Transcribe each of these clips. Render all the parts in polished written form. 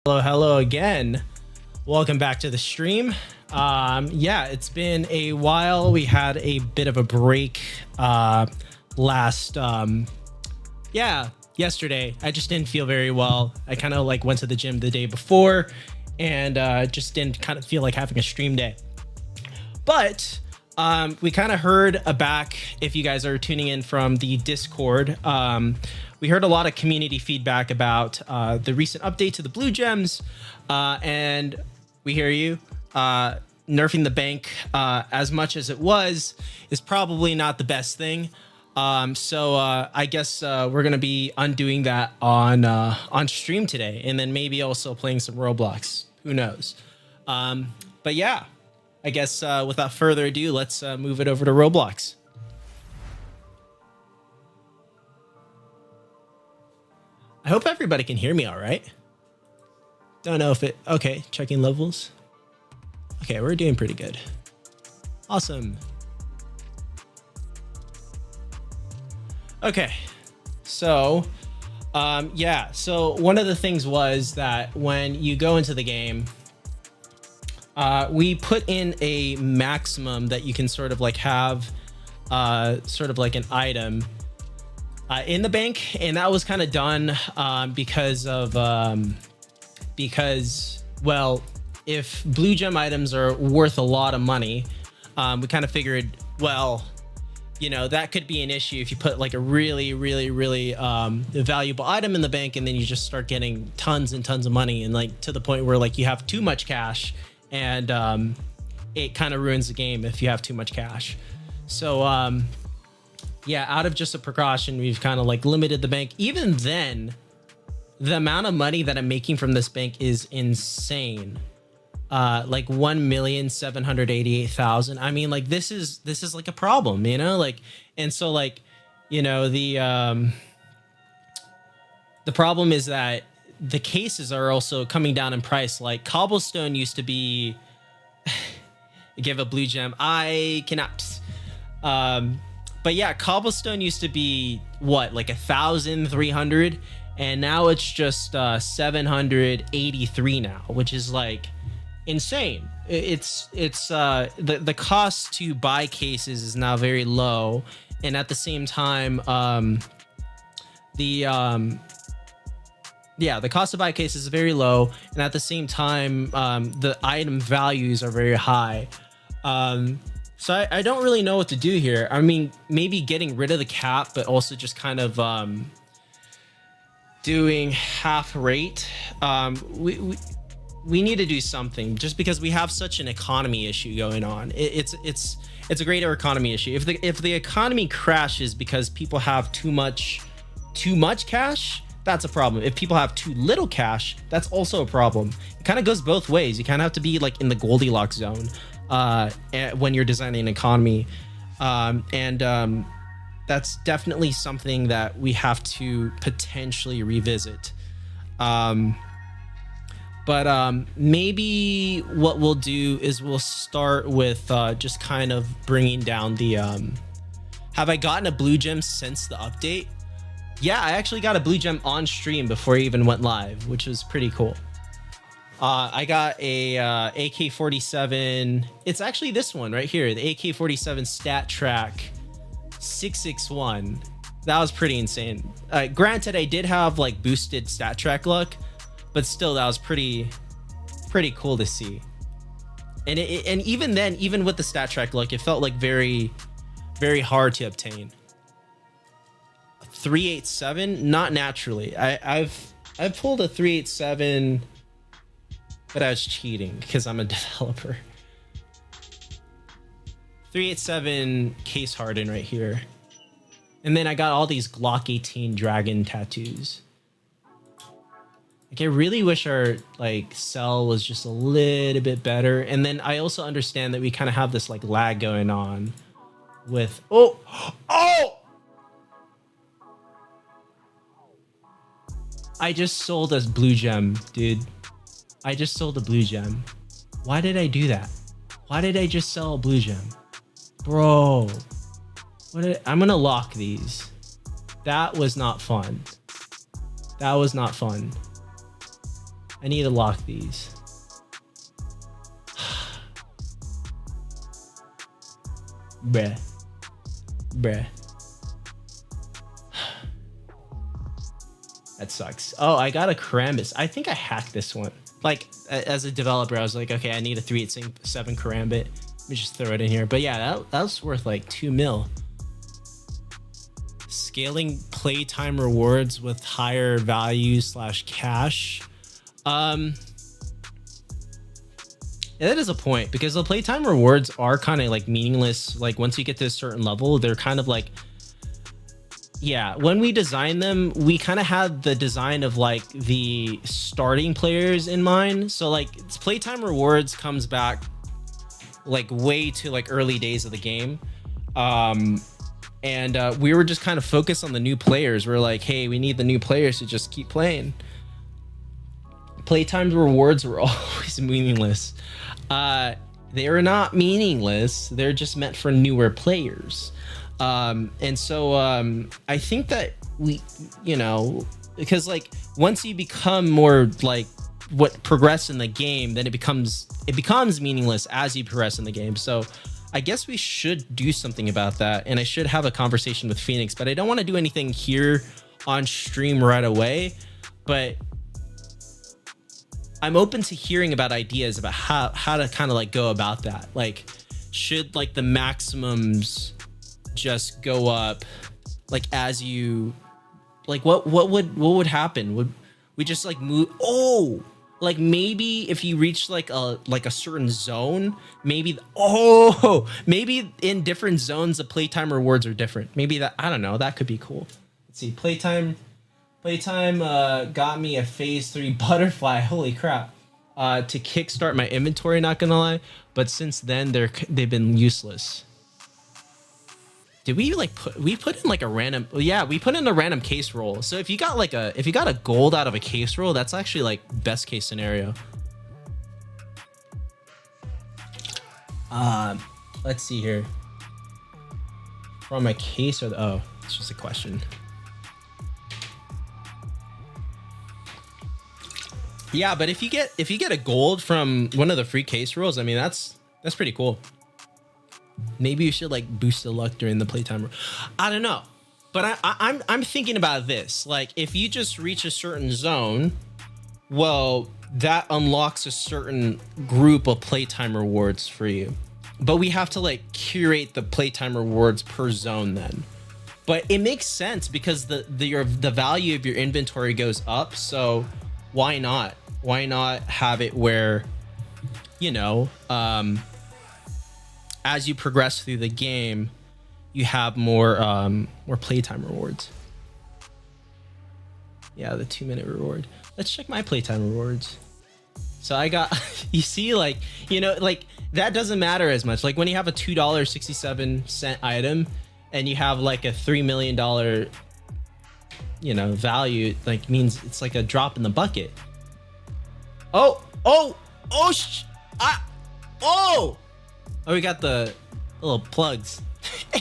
Hello again. Welcome back to the stream. Yeah, it's been a while. We had a bit of a break yesterday. I just didn't feel very well. I kind of like went to the gym the day before and just didn't kind of feel like having a stream day. But we kind of heard back, if you guys are tuning in from the Discord, we heard a lot of community feedback about the recent update to the blue gems, and we hear you. Nerfing the bank as much as it was is probably not the best thing. So I guess we're gonna be undoing that on stream today, and then maybe also playing some Roblox. Who knows? But yeah, I guess without further ado, let's move it over to Roblox. I hope everybody can hear me all right. Don't know if it... Okay, checking levels. Okay, we're doing pretty good. Awesome. Okay, so... yeah, so one of the things was that when you go into the game, we put in a maximum that you can sort of like have sort of like an item in the bank, and that was kind of done because well, if blue gem items are worth a lot of money, we kind of figured, well, you know, that could be an issue if you put like a really valuable item in the bank, and then you just start getting tons and tons of money, and like to the point where like you have too much cash, and it kind of ruins the game if you have too much cash. So yeah, out of just a precaution, we've kind of like limited the bank. Even then, the amount of money that I'm making from this bank is insane. Like 1,788,000. I mean, like this is like a problem, you know, like, and so like, you know, the problem is that the cases are also coming down in price. Like cobblestone used to be give a blue gem. I cannot. But yeah, cobblestone used to be what, like 1,300, and now it's just 783 now, which is like insane. It's the cost to buy cases is now very low, and at the same time, the cost to buy cases is very low, and at the same time, the item values are very high. So I don't really know what to do here. I mean, maybe getting rid of the cap, but also just kind of doing half rate. We need to do something, just because we have such an economy issue going on. It's a greater economy issue. If the economy crashes because people have too much cash, that's a problem. If people have too little cash, that's also a problem. It kind of goes both ways. You kind of have to be like in the Goldilocks zone when you're designing an economy, and that's definitely something that we have to potentially revisit. But maybe what we'll do is we'll start with just kind of bringing down the have I gotten a blue gem since the update? Yeah, I actually got a blue gem on stream before I even went live, which was pretty cool. I got a AK-47. It's actually this one right here, the AK-47 stat track 661. That was pretty insane. Granted, I did have like boosted stat track luck, but still, that was pretty cool to see. And and even then, even with the stat track luck, it felt like very hard to obtain. 387, not naturally. I've pulled a 387. But I was cheating because I'm a developer. 387 case harden right here. And then I got all these Glock 18 dragon tattoos. Like I really wish our like cell was just a little bit better. And then I also understand that we kind of have this like lag going on with oh I just sold a blue gem, dude. I just sold a blue gem. Why did I do that? Why did I just sell a blue gem? Bro, I'm gonna lock these. That was not fun. That was not fun. I need to lock these. Bruh. Bruh. That sucks. Oh, I got a Karambit. I think I hacked this one. Like, as a developer, I was like, okay, I need a 387 Karambit. Let me just throw it in here. But yeah, that was worth like 2 mil. Scaling playtime rewards with higher value / cash. Yeah, that is a point, because the playtime rewards are kind of like meaningless. Like once you get to a certain level, they're kind of like, yeah, when we designed them, we kind of had the design of like the starting players in mind. So like it's playtime rewards comes back like way to like early days of the game. And we were just kind of focused on the new players. We're like, hey, we need the new players to just keep playing. Playtime rewards were always meaningless. They are not meaningless. They're just meant for newer players. And so I think that we, you know, because like once you become more like what progress in the game, then it becomes meaningless as you progress in the game. So I guess we should do something about that, and I should have a conversation with Phoenix, but I don't want to do anything here on stream right away. But I'm open to hearing about ideas about how to kind of like go about that. Like, should like the maximums just go up like as you like what would happen? Would we just like move? Oh, like maybe if you reach like a certain zone, maybe maybe in different zones the playtime rewards are different. Maybe that, I don't know, that could be cool. Let's see. Playtime got me a phase 3 butterfly. Holy crap. To kickstart my inventory, not gonna lie, but since then they've been useless. Did we like put in like a random, yeah, we put in a random case roll. So if you got a gold out of a case roll, that's actually like best case scenario. Let's see here. From a case or oh, it's just a question. Yeah, but if you get a gold from one of the free case rolls, I mean that's pretty cool. Maybe you should like boost the luck during the playtime. I don't know, but I'm thinking about this. Like, if you just reach a certain zone, well, that unlocks a certain group of playtime rewards for you. But we have to like curate the playtime rewards per zone then. But it makes sense because the value of your inventory goes up. So why not? Why not have it where, you know, as you progress through the game, you have more playtime rewards. Yeah, the 2-minute reward. Let's check my playtime rewards. So I got, you see, like, you know, like that doesn't matter as much. Like when you have a $2.67 item and you have like a $3 million, you know, value, like means it's like a drop in the bucket. Oh, we got the little plugs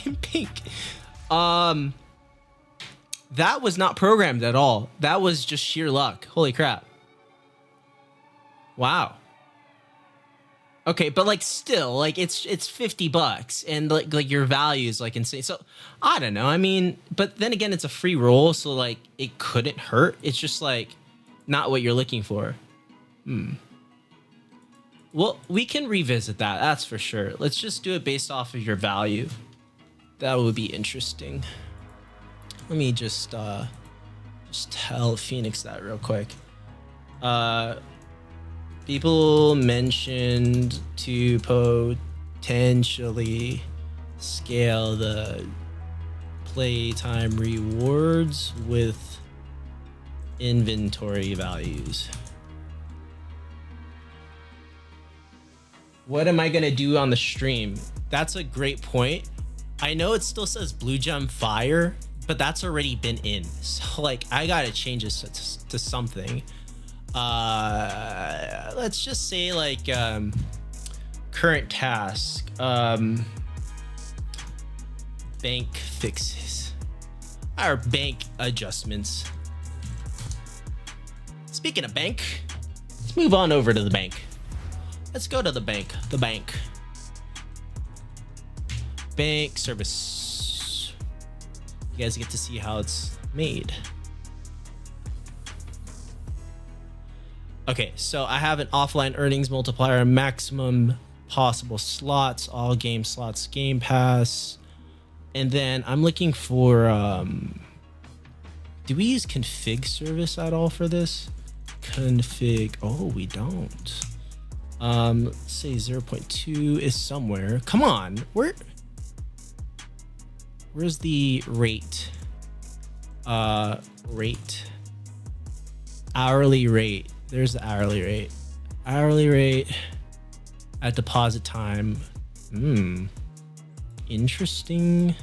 in pink. That was not programmed at all. That was just sheer luck. Holy crap. Wow. Okay, but like still, like it's $50 and like your value is like insane. So I don't know. I mean, but then again, it's a free roll, so like it couldn't hurt. It's just like not what you're looking for. Well, we can revisit that. That's for sure. Let's just do it based off of your value. That would be interesting. Let me just tell Phoenix that real quick. People mentioned to potentially scale the playtime rewards with inventory values. What am I gonna do on the stream? That's a great point. I know it still says Blue Gem Fire, but that's already been in. So like I gotta change this to something. Let's just say like current task, bank fixes or bank adjustments. Speaking of bank, Let's move on over to the bank. Let's go to the bank. The bank. Bank service. You guys get to see how it's made. Okay, so I have an offline earnings multiplier, maximum possible slots, all game slots, Game Pass. And then I'm looking for, do we use config service at all for this? Config, oh, we don't. Let's say 0.2 is somewhere. Come on, where's the rate? Rate. Hourly rate. There's the hourly rate. Hourly rate at deposit time. Interesting.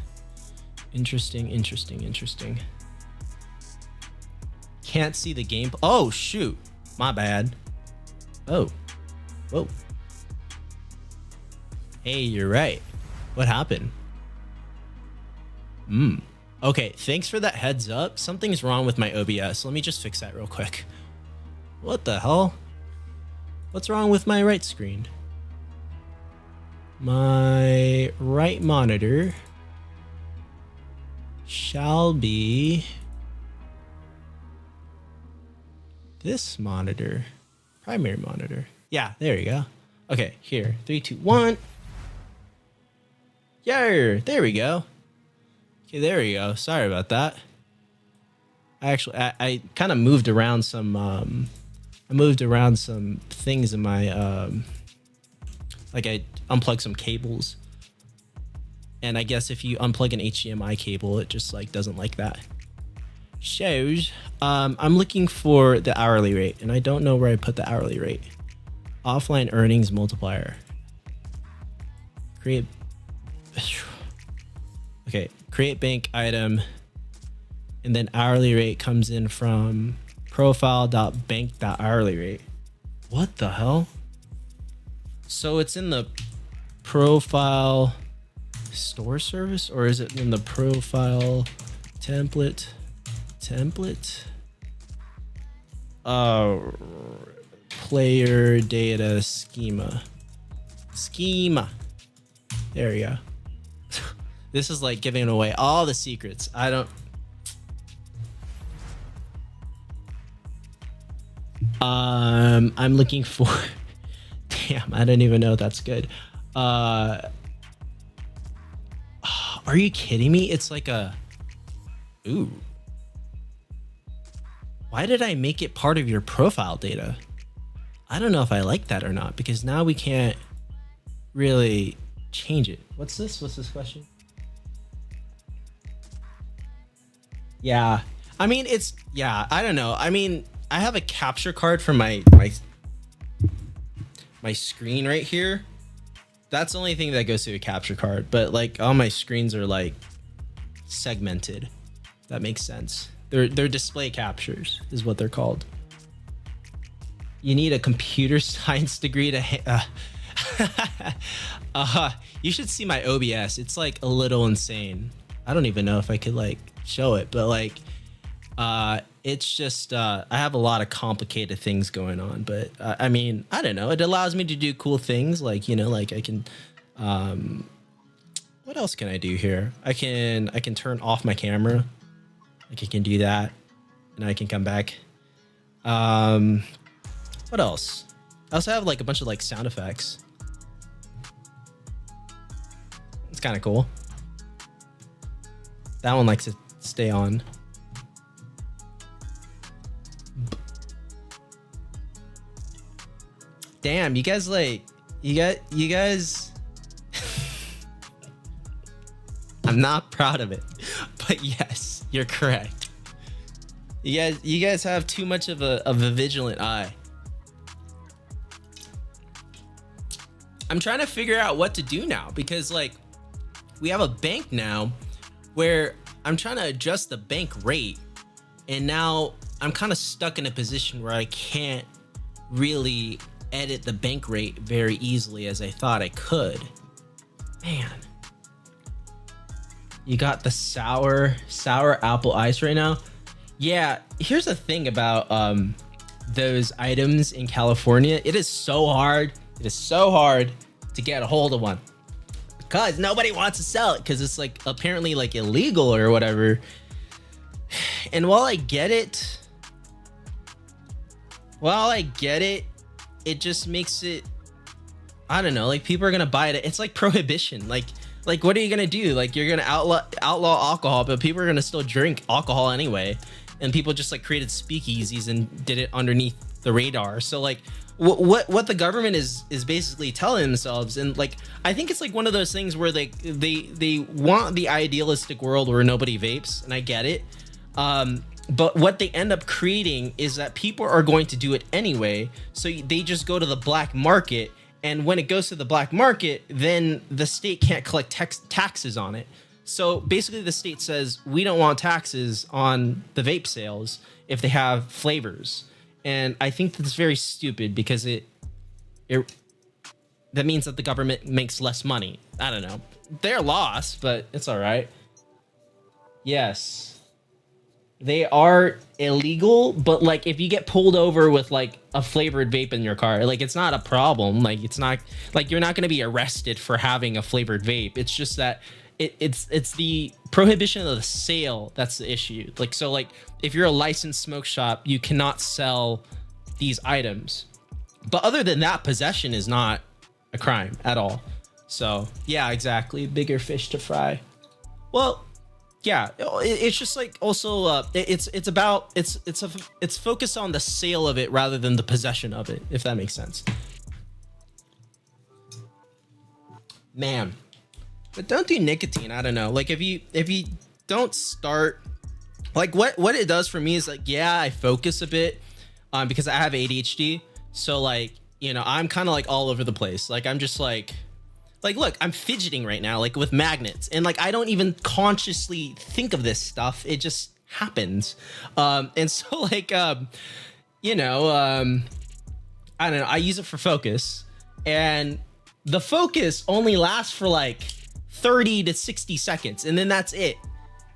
Can't see the game. Oh, shoot. My bad. Oh. Whoa. Hey, you're right. What happened? Okay, thanks for that heads up. Something's wrong with my OBS. Let me just fix that real quick. What the hell? What's wrong with my right screen? My right monitor shall be this monitor, primary monitor. Yeah, there you go. Okay, here, 3, 2, 1. Yeah, there we go. Okay, there we go. Sorry about that. I kind of moved around some things in my like I unplugged some cables, and I guess if you unplug an HDMI cable, it just like doesn't like that. Shows. I'm looking for the hourly rate, and I don't know where I put the hourly rate. Offline earnings multiplier. Create. Okay, create bank item, and then hourly rate comes in from profile.bank.hourly rate. What the hell? So it's in the profile store service, or is it in the profile template? Player data schema. There we go. This is like giving away all the secrets. I'm looking for damn, I don't even know if that's good. Are you kidding me? It's like a ooh. Why did I make it part of your profile data? I don't know if I like that or not, because now we can't really change it. What's this question? Yeah. I mean, I don't know. I mean, I have a capture card for my screen right here. That's the only thing that goes to a capture card, but like all my screens are like segmented. That makes sense. They're display captures is what they're called. You need a computer science degree to you should see my OBS. It's like a little insane. I don't even know if I could like show it, but like it's just I have a lot of complicated things going on, but I mean, I don't know, it allows me to do cool things, like, you know, like I can what else can I do here? I can turn off my camera, like I can do that, and I can come back. What else? I also have like a bunch of like sound effects. It's kind of cool. That one likes to stay on. Damn, you guys like, you guys I'm not proud of it, but yes, you're correct. You guys have too much of a vigilant eye. I'm trying to figure out what to do now, because like we have a bank now where I'm trying to adjust the bank rate, and now I'm kind of stuck in a position where I can't really edit the bank rate very easily as I thought I could. Man, you got the sour apple ice right now. Yeah, here's the thing about those items in California, it is so hard. It is so hard to get a hold of one because nobody wants to sell it because it's like apparently like illegal or whatever. And while I get it, it just makes it, I don't know, like people are gonna buy it. It's like prohibition. Like what are you gonna do? Like you're gonna outlaw alcohol, but people are gonna still drink alcohol anyway. And people just like created speakeasies and did it underneath the radar. So like what the government is basically telling themselves, and like I think it's like one of those things where they want the idealistic world where nobody vapes, and I get it. But what they end up creating is that people are going to do it anyway. So they just go to the black market. And when it goes to the black market, then the state can't collect taxes on it. So basically the state says, we don't want taxes on the vape sales if they have flavors. And I think that's very stupid because that means that the government makes less money. I don't know. They're lost, but it's all right. Yes. They are illegal, but like if you get pulled over with like a flavored vape in your car, like it's not a problem. Like it's not like you're not going to be arrested for having a flavored vape. It's just that it's the prohibition of the sale that's the issue. Like so like if you're a licensed smoke shop, you cannot sell these items. But other than that, possession is not a crime at all. So yeah, exactly. Bigger fish to fry. Well, yeah, it's just like also it's focused on the sale of it rather than the possession of it, if that makes sense. Man, but don't do nicotine. I don't know. Like if you don't start, like what it does for me is like, yeah, I focus a bit because I have ADHD. So like, you know, I'm kind of like all over the place. Like I'm just like look, I'm fidgeting right now, like with magnets, and like I don't even consciously think of this stuff. It just happens. And so like you know, I don't know, I use it for focus, and the focus only lasts for like 30 to 60 seconds, and then that's it.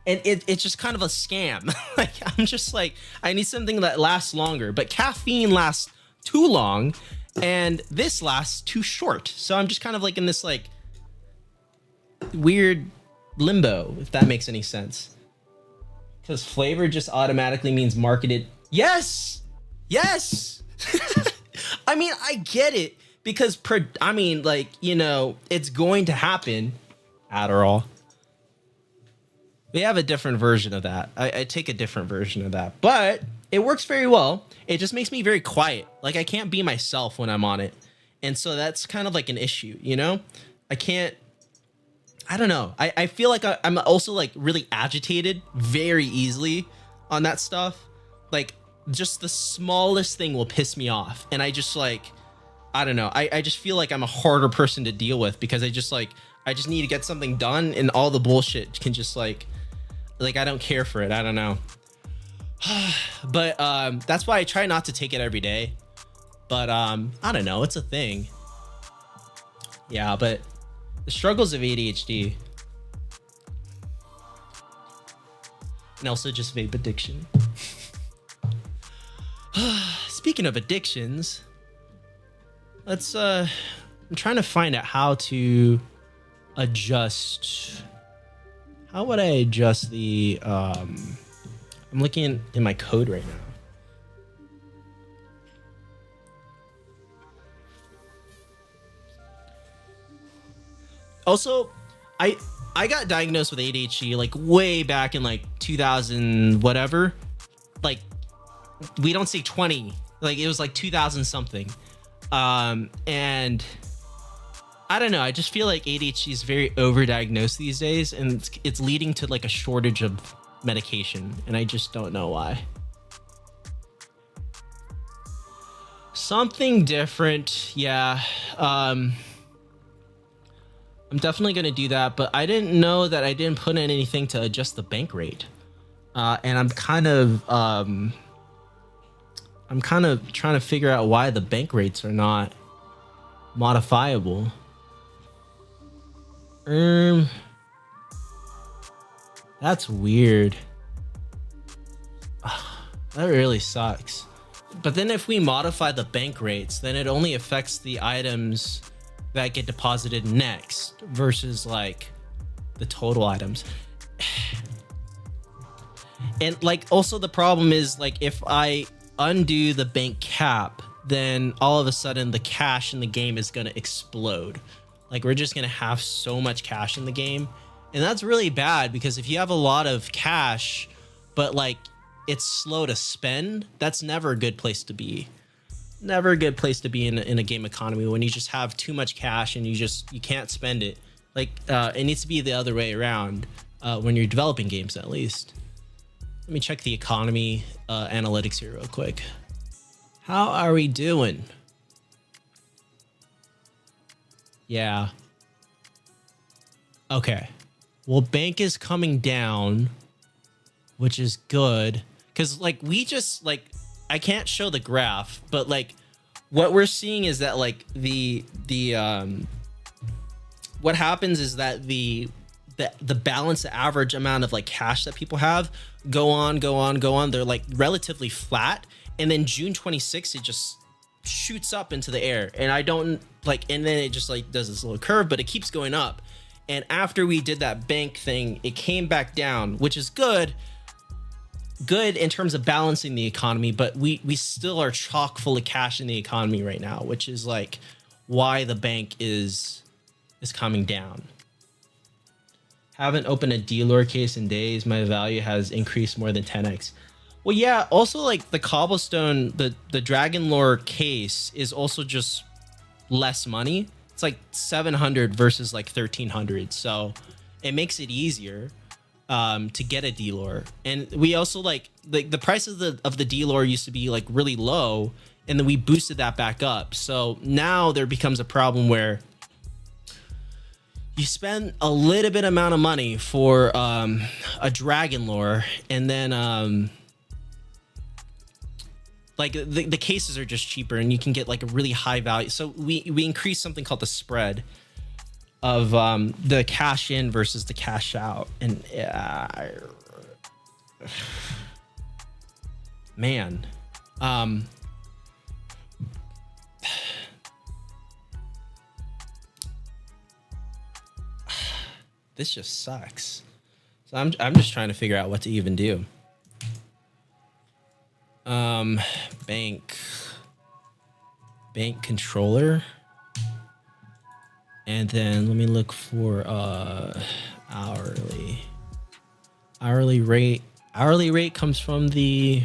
And it's just kind of a scam. Like I'm just like, I need something that lasts longer, but caffeine lasts too long and this lasts too short. So I'm just kind of like in this like weird limbo, if that makes any sense. Because flavor just automatically means marketed. Yes. I mean, I get it because I mean, like, you know, it's going to happen. Adderall. We have a different version of that. I take a different version of that, but it works very well. It just makes me very quiet. Like I can't be myself when I'm on it. And so that's kind of like an issue, you know? I don't know. I feel like I'm also like really agitated very easily on that stuff. Like just the smallest thing will piss me off. And I just like, I don't know. I just feel like I'm a harder person to deal with because I just need to get something done and all the bullshit can just like I don't care for it. I don't know. But that's why I try not to take it every day. But I don't know, it's a thing. Yeah, but the struggles of ADHD and also just vape addiction. Speaking of addictions, let's I'm trying to find out how to adjust. How would I adjust the I'm looking in my code right now. Also, I got diagnosed with ADHD like way back in like 2000 whatever. Like we don't say 20. Like it was like 2000 something. And I don't know. I just feel like ADHD is very overdiagnosed these days, and it's leading to like a shortage of medication, and I just don't know why. Something different, yeah. I'm definitely gonna do that, but I didn't know that I didn't put in anything to adjust the bank rate, and I'm kind of trying to figure out why the bank rates are not modifiable. That's weird. That really sucks. But then if we modify the bank rates, then it only affects the items that get deposited next versus like the total items. And like also the problem is like if I undo the bank cap, then all of a sudden the cash in the game is going to explode. Like we're just going to have so much cash in the game. And that's really bad because if you have a lot of cash, but like it's slow to spend, that's never a good place to be. Never a good place to be in a game economy when you just have too much cash and you can't spend it. Like it needs to be the other way around when you're developing games, at least. Let me check the economy analytics here real quick. How are we doing? Yeah. Okay. Well, bank is coming down, which is good. Because, like, we just, like, I can't show the graph, but, like, what we're seeing is that, like, what happens is that the balance, the average amount of, like, cash that people have go on. They're, like, relatively flat. And then June 26th, it just shoots up into the air. And I don't, like, and then it just, like, does this little curve, but it keeps going up. And after we did that bank thing, it came back down, which is good in terms of balancing the economy, but we still are chock full of cash in the economy right now, which is like why the bank is coming down. Haven't opened a D-lore case in days. My value has increased more than 10x. Well, yeah, also like the cobblestone, the dragon lore case is also just less money. It's like 700 versus like 1300. So it makes it easier to get a D-lore. And we also like the price of the D-lore used to be like really low, and then we boosted that back up. So now there becomes a problem where you spend a little bit amount of money for a dragon lore, and then like the cases are just cheaper and you can get like a really high value. So we increase something called the spread of the cash in versus the cash out. And man, this just sucks. So I'm just trying to figure out what to even do. Bank controller, and then let me look for hourly rate comes from the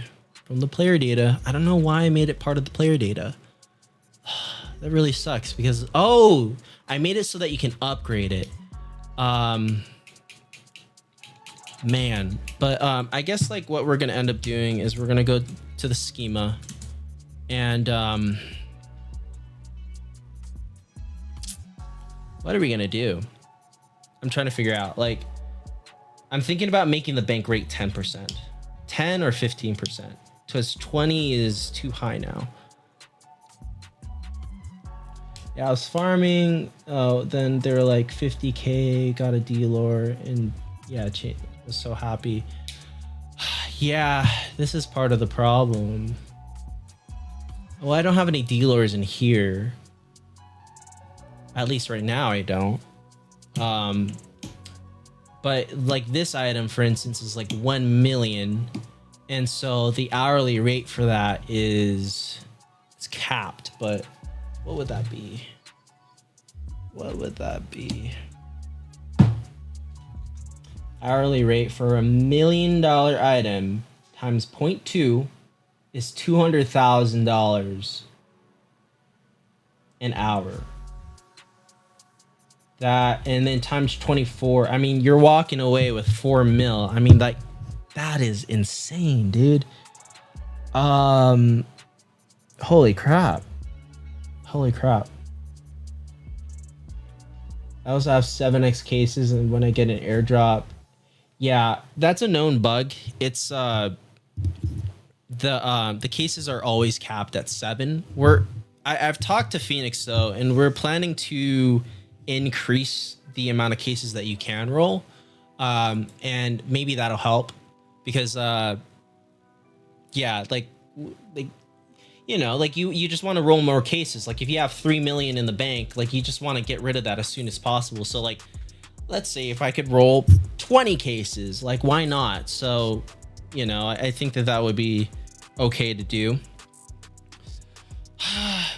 player data. I don't know why I made it part of the player data. That really sucks because I made it so that you can upgrade it. Man, but I guess like what we're gonna end up doing is we're gonna go to the schema, and what are we gonna do? I'm trying to figure out. Like, I'm thinking about making the bank rate 10%, 10 or 15%, because 20 is too high now. Yeah, I was farming. Oh, then they were like 50k, got a D-lore, and yeah, was so happy. Yeah, this is part of the problem. Well, I don't have any D-lores in here. At least right now I don't. But like this item, for instance, is like 1 million. And so the hourly rate for that it's capped, but what would that be? What would that be? Hourly rate for $1 million item times 0.2 is $200,000 an hour. That, and then times 24. I mean, you're walking away with 4 mil. I mean, like, that is insane, dude. Holy crap. Holy crap. I also have 7x cases, and when I get an airdrop, yeah, that's a known bug. It's the cases are always capped at 7. I've talked to Phoenix though, and we're planning to increase the amount of cases that you can roll, and maybe that'll help because yeah, like you know, like you just want to roll more cases. Like if you have 3 million in the bank, like you just want to get rid of that as soon as possible. So like, let's say if I could roll 20 cases, like why not? So, you know, I think that that would be okay to do.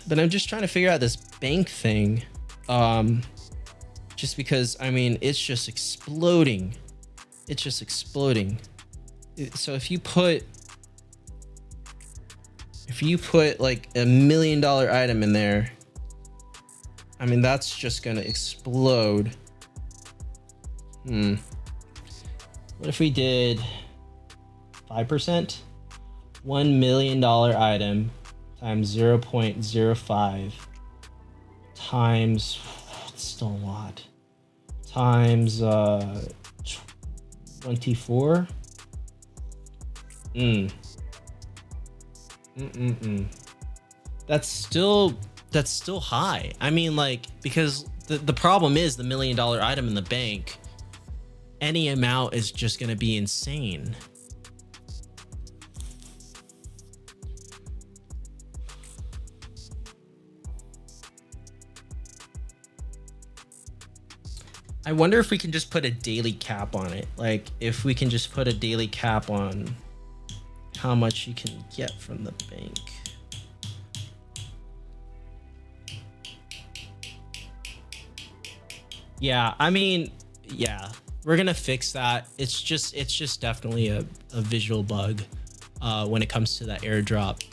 But I'm just trying to figure out this bank thing. Just because, I mean, it's just exploding. It's just exploding. So if you put like $1 million item in there, I mean, that's just gonna explode. What if we did 5%? $1 million item times 0.05 times, it's still a lot, times 24. That's still high. I mean, like, because the problem is the $1 million item in the bank, any amount is just going to be insane. I wonder if we can just put a daily cap on it. Like if we can just put a daily cap on how much you can get from the bank. Yeah, I mean, yeah, we're gonna fix that. It's just definitely a visual bug when it comes to that airdrop.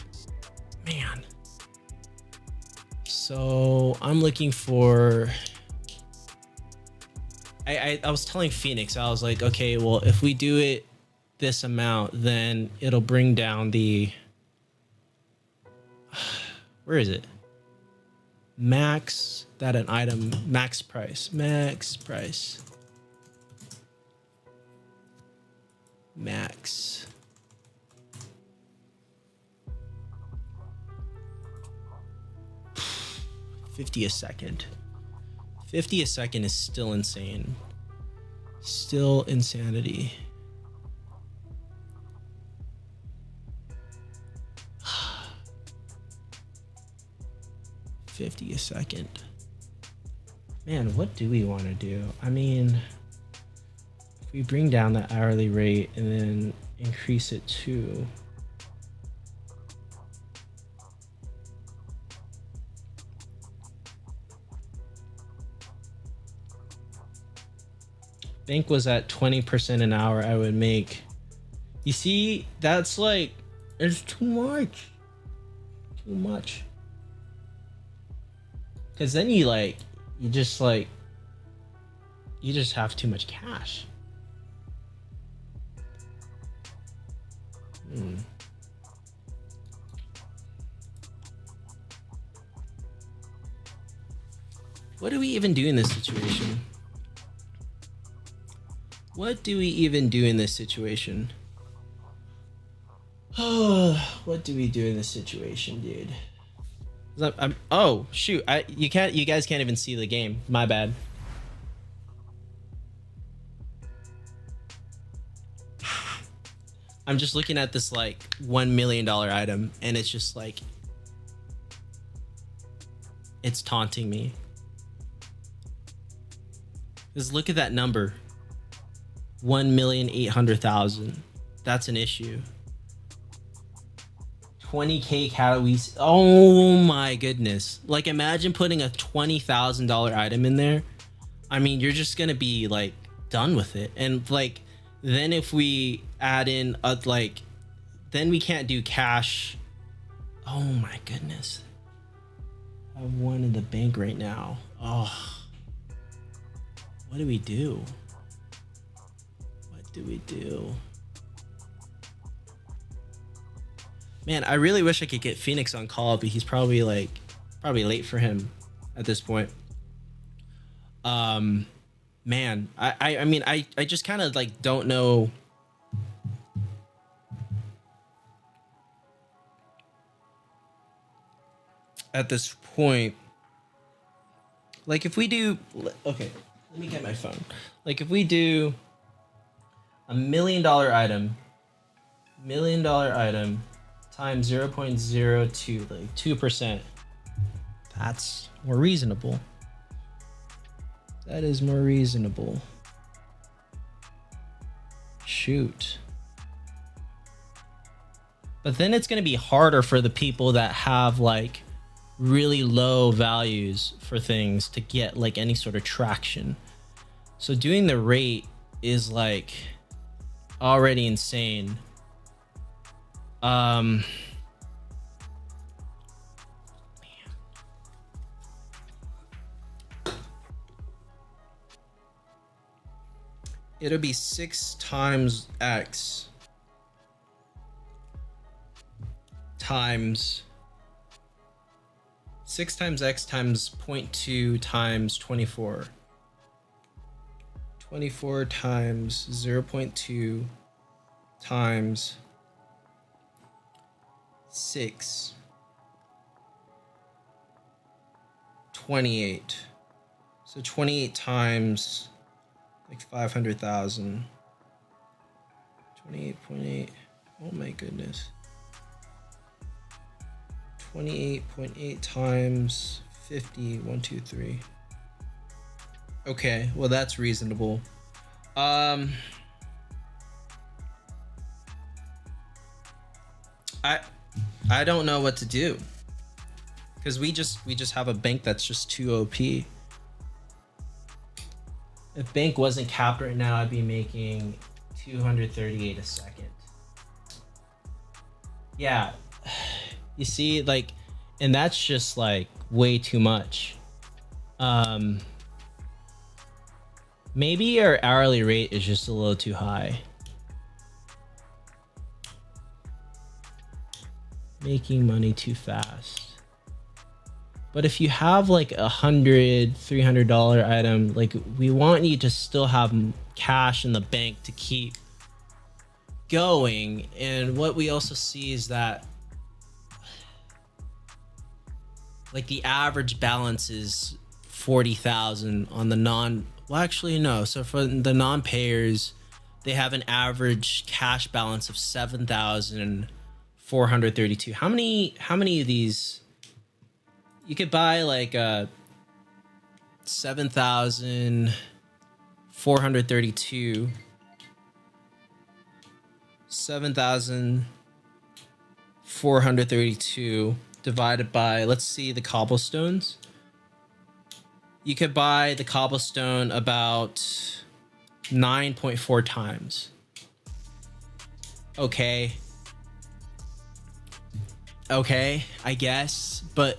Man. So I'm looking for, I was telling Phoenix, I was like, okay, well, if we do it this amount, then it'll bring down the, where is it? Max, that an item, max price. 50 a second. 50 a second is still insane. Still insanity. $50 a second. Man, what do we want to do? I mean, if we bring down the hourly rate and then increase it to, bank was at 20% an hour, I would make. You see, that's like, it's too much. Too much. Because then you just have too much cash. What do we even do in this situation? What do we even do in this situation? What do we do in this situation, dude? Oh shoot! You guys can't even see the game. My bad. I'm just looking at this like $1 million item, and it's just like, it's taunting me. Just look at that number. 1,800,000. That's an issue. 20K calories. Oh my goodness. Like imagine putting a $20,000 item in there. I mean, you're just going to be like done with it. And like, then if we add in then we can't do cash. Oh my goodness. I have one in the bank right now. Oh, what do we do? What do we do? Man, I really wish I could get Phoenix on call, but he's probably late for him at this point. Man, I mean, I just kind of like don't know. At this point, like if we do, okay, let me get my phone. Like if we do $1 million item, times 0.02, like 2%. That's more reasonable. That is more reasonable. Shoot. But then it's going to be harder for the people that have like really low values for things to get like any sort of traction. So doing the rate is like already insane. It'll be 6 times x times 6 times x times 0.2 times 24. 24 times 0.2 times 6. 28. So 28 times like 500,000. 28.8. Oh my goodness. 28.8 times 50. 1, 2, 3. Okay, well that's reasonable. I don't know what to do, because we just have a bank that's just too OP. If bank wasn't capped right now, I'd be making 238 a second. Yeah, you see, like, and that's just like way too much. Maybe our hourly rate is just a little too high. Making money too fast. But if you have like $100-$300 item, like, we want you to still have cash in the bank to keep going. And what we also see is that like the average balance is 40,000 on the well, actually no. So for the non-payers, they have an average cash balance of 7,432. How many of these? You could buy like 7,432. 7,432 divided by, let's see, the cobblestones. You could buy the cobblestone about 9.4 times. Okay, I guess, but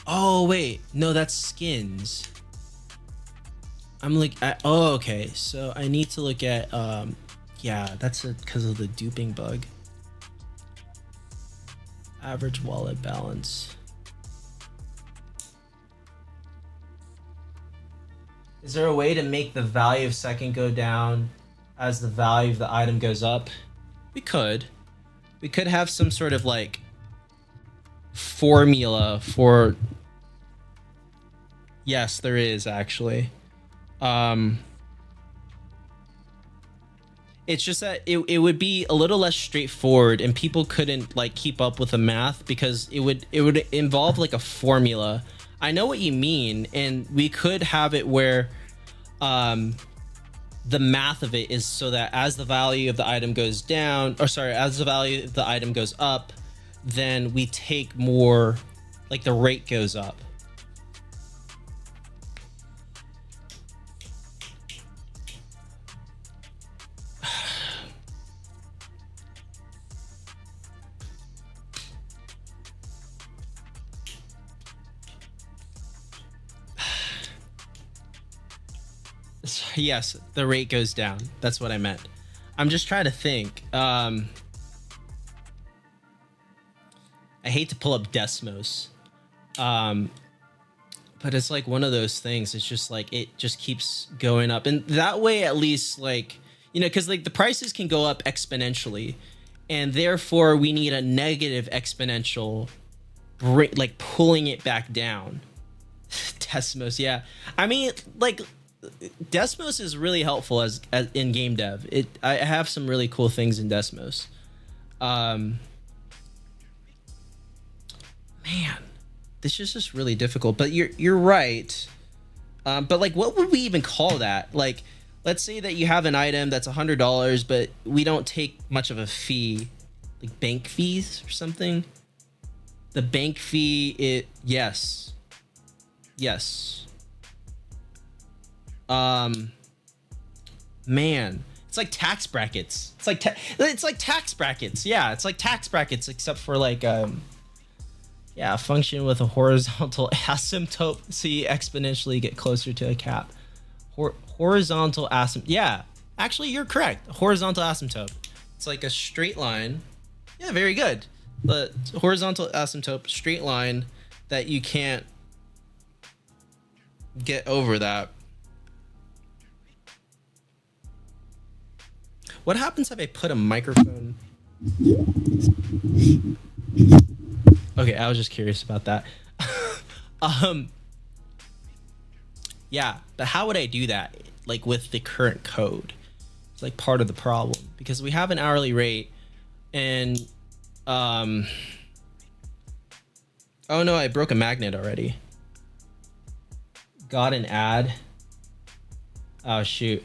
oh wait, no, that's skins. I'm like, oh, okay, so I need to look at yeah, that's because of the duping bug. Average wallet balance. Is there a way to make the value of second go down as the value of the item goes up? We could have some sort of like formula for. Yes, there is actually. It's just that it would be a little less straightforward, and people couldn't like keep up with the math because it would involve like a formula. I know what you mean, and we could have it where the math of it is so that as the value of the item goes down, or sorry, as the value of the item goes up, then we take more, like the rate goes up. Yes, the rate goes down. That's what I meant. I'm just trying to think. I hate to pull up Desmos, but it's like one of those things. It's just like it just keeps going up, and that way, at least, like, you know, because like the prices can go up exponentially, and therefore we need a negative exponential, like pulling it back down. Desmos, yeah. I mean, like, Desmos is really helpful as in game dev. I have some really cool things in Desmos. Um, man, this is just really difficult. But you're right. But like, what would we even call that? Like, let's say that you have an item that's $100, but we don't take much of a fee, like bank fees or something. The bank fee, yes. Man, it's like tax brackets. It's like tax brackets. Yeah, it's like tax brackets, except for like yeah, function with a horizontal asymptote, so you exponentially get closer to a cap. Horizontal asymptote. Yeah, actually, you're correct. Horizontal asymptote. It's like a straight line. Yeah, very good. The horizontal asymptote, straight line that you can't get over that. What happens if I put a microphone? Okay, I was just curious about that. Yeah, but how would I do that? Like with the current code, it's like part of the problem because we have an hourly rate, and oh no, I broke a magnet already. Got an ad. Oh shoot.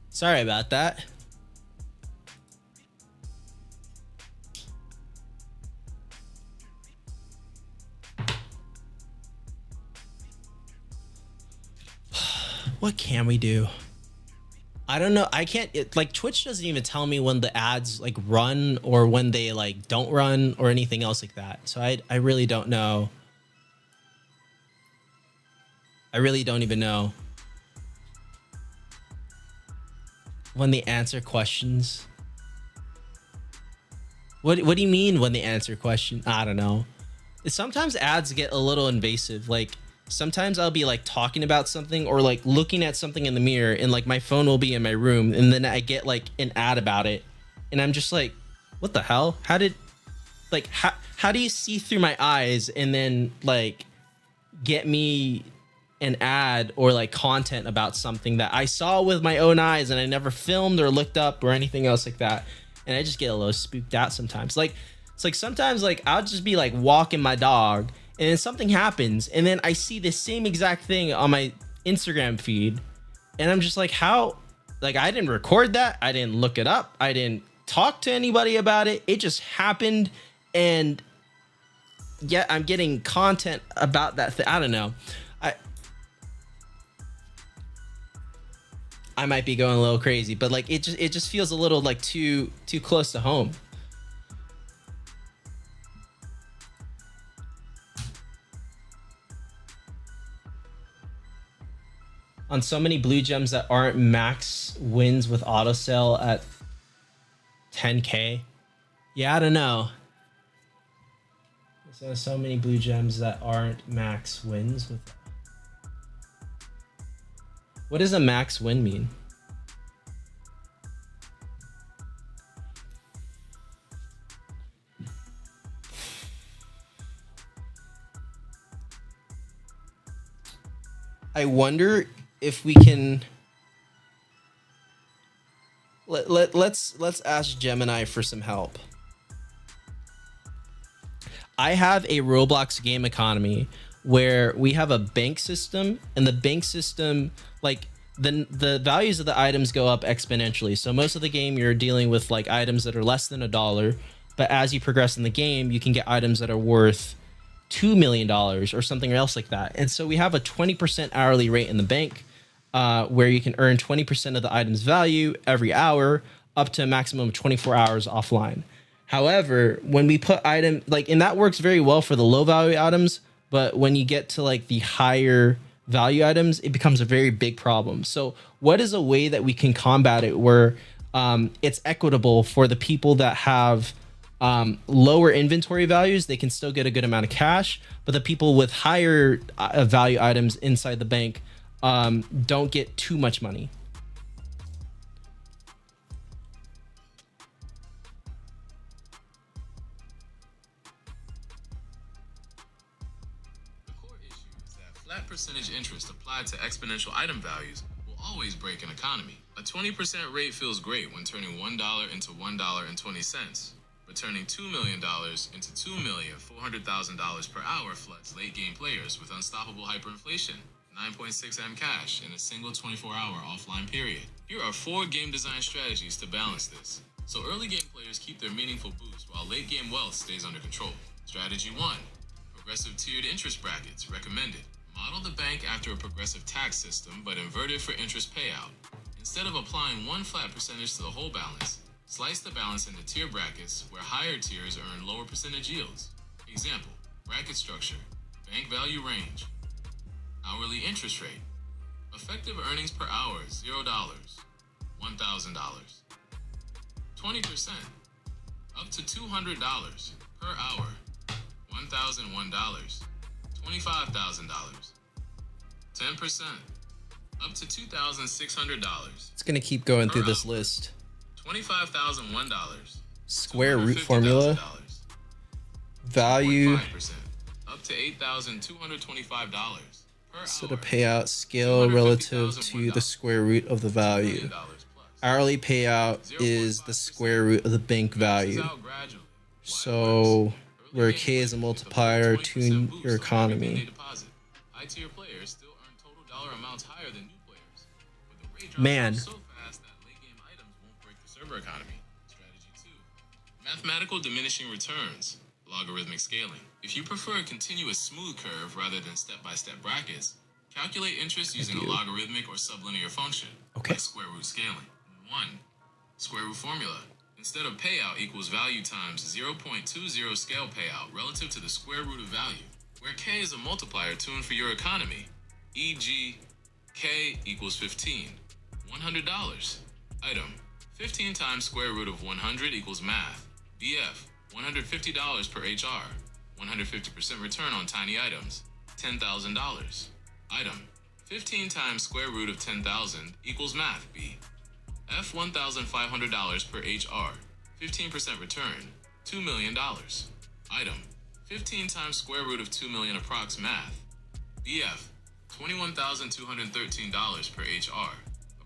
Sorry about that. What can we do? I don't know. I can't, like Twitch doesn't even tell me when the ads like run or when they like don't run or anything else like that. So I really don't know. I really don't even know when they answer questions. What do you mean when they answer questions? I don't know. Sometimes ads get a little invasive. Like sometimes I'll be like talking about something or like looking at something in the mirror and like my phone will be in my room and then I get like an ad about it and I'm just like, what the hell? How do you see through my eyes and then like get me an ad or like content about something that I saw with my own eyes and I never filmed or looked up or anything else like that? And I just get a little spooked out sometimes. Like it's like sometimes like I'll just be like walking my dog and then something happens and then I see the same exact thing on my Instagram feed and I'm just like, how? Like I didn't record that, I didn't look it up, I didn't talk to anybody about it, it just happened, and yet I'm getting content about that thing. I don't know. I might be going a little crazy, but like it just feels a little like too close to home. On so many blue gems that aren't max wins with auto sell at 10K. Yeah, I don't know. So many blue gems that aren't max wins with. What does a max win mean? I wonder if we can let's ask Gemini for some help. I have a Roblox game economy where we have a bank system, and the bank system, like the values of the items go up exponentially. So most of the game you're dealing with like items that are less than $1, but as you progress in the game, you can get items that are worth $2 million or something else like that. And so we have a 20% hourly rate in the bank, where you can earn 20% of the item's value every hour, up to a maximum of 24 hours offline. However, when we put item like, and that works very well for the low value items, but when you get to like the higher value items, it becomes a very big problem. So what is a way that we can combat it where it's equitable for the people that have lower inventory values? They can still get a good amount of cash, but the people with higher value items inside the bank don't get too much money. The core issue is that flat percentage interest applied to exponential item values will always break an economy. A 20% rate feels great when turning $1 into $1.20, but turning $2 million into $2,400,000 per hour floods late-game players with unstoppable hyperinflation, 9.6 M cash in a single 24-hour offline period. Here are 4 game design strategies to balance this, so early game players keep their meaningful boost while late game wealth stays under control. Strategy 1. Progressive tiered interest brackets recommended. Model the bank after a progressive tax system, but invert it for interest payout. Instead of applying one flat percentage to the whole balance, slice the balance into tier brackets where higher tiers earn lower percentage yields. Example, bracket structure, bank value range, hourly interest rate, effective earnings per hour $0, $1,000, 20%, up to $200 per hour, $1,001, $25,000, 10%, up to $2,600. It's gonna keep going through this list. $25,001. Square root formula. Value. Up to $8,225. So the payout scale relative to the square root of the value. Hourly payout is the square root of the bank value. So where K is a multiplier to your economy. High-tier players still earn total dollar amounts higher than new players. But the rate drops Man. so fast that late-game items won't break the server economy. Strategy 2. Mathematical diminishing returns. Logarithmic scaling. If you prefer a continuous smooth curve rather than step-by-step brackets, calculate interest using a logarithmic or sublinear function, like square root scaling. 1. Square root formula. Instead of payout equals value times 0.20 scale payout relative to the square root of value, where K is a multiplier tuned for your economy, e.g., K equals 15, $100. Item, 15 times square root of 100 equals math, BF, $150 per HR, 150% return on tiny items, $10,000. Item, 15 times square root of 10,000 equals math, B, F, $1,500 per HR, 15% return, $2 million. Item, 15 times square root of 2 million approx math. BF, $21,213 per HR.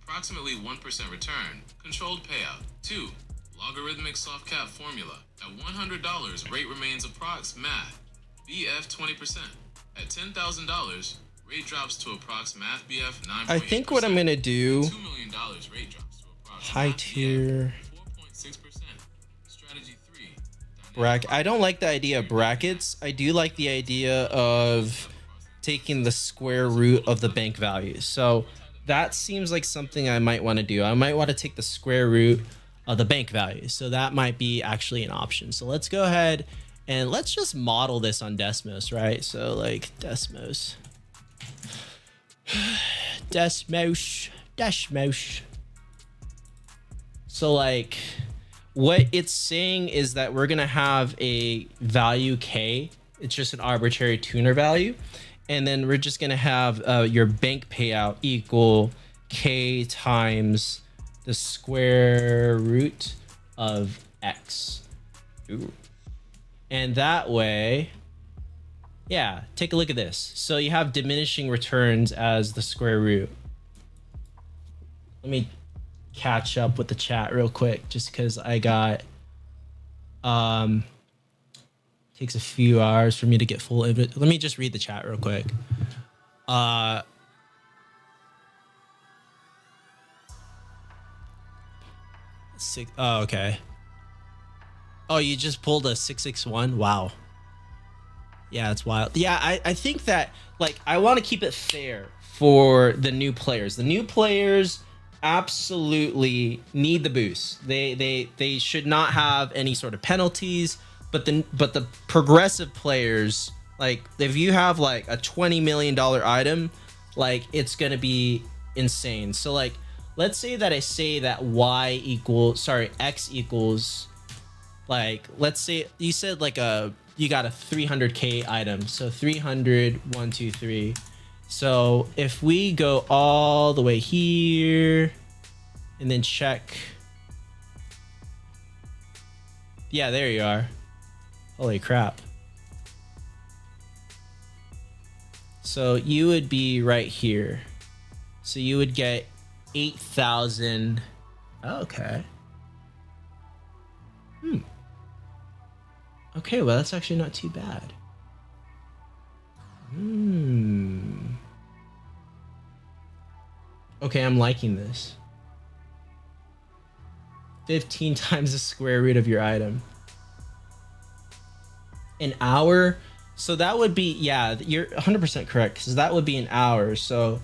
Approximately 1% return. Controlled payout. 2. Logarithmic soft cap formula. At $100, rate remains approx math. BF 20%. At $10,000, rate drops to approx math BF 9.8%. I think what I'm gonna do. $2 million rate drops to approx High tier. 4.6%. Strategy 3. I don't like the idea of brackets. I do like the idea of taking the square root of the bank value. So that seems like something I might want to do. I might want to take the square root of the bank value. So that might be actually an option. So let's go ahead and let's just model this on Desmos, right? So like Desmos. So like what it's saying is that we're going to have a value K. It's just an arbitrary tuner value. And then we're just going to have your bank payout equal K times the square root of X. Ooh. And that way, yeah, take a look at this. So you have diminishing returns as the square root. Let me catch up with the chat real quick just because I got takes a few hours for me to get full input. Let me just read the chat real quick. Oh, okay. Oh, you just pulled a 661. Wow. Yeah, it's wild. Yeah, I think that like I want to keep it fair for the new players. The new players absolutely need the boost. They should not have any sort of penalties, but the progressive players, like if you have like a $20 million item, like it's going to be insane. So like let's say that I say that X equals like, let's say you said like you got a 300k item. So 300, 1, 2, 3. So if we go all the way here and then check. Yeah, there you are. Holy crap. So you would be right here. So you would get 8,000. Okay. Okay, well, that's actually not too bad. Okay, I'm liking this. 15 times the square root of your item. An hour? So that would be, yeah, you're 100% correct, because that would be an hour. So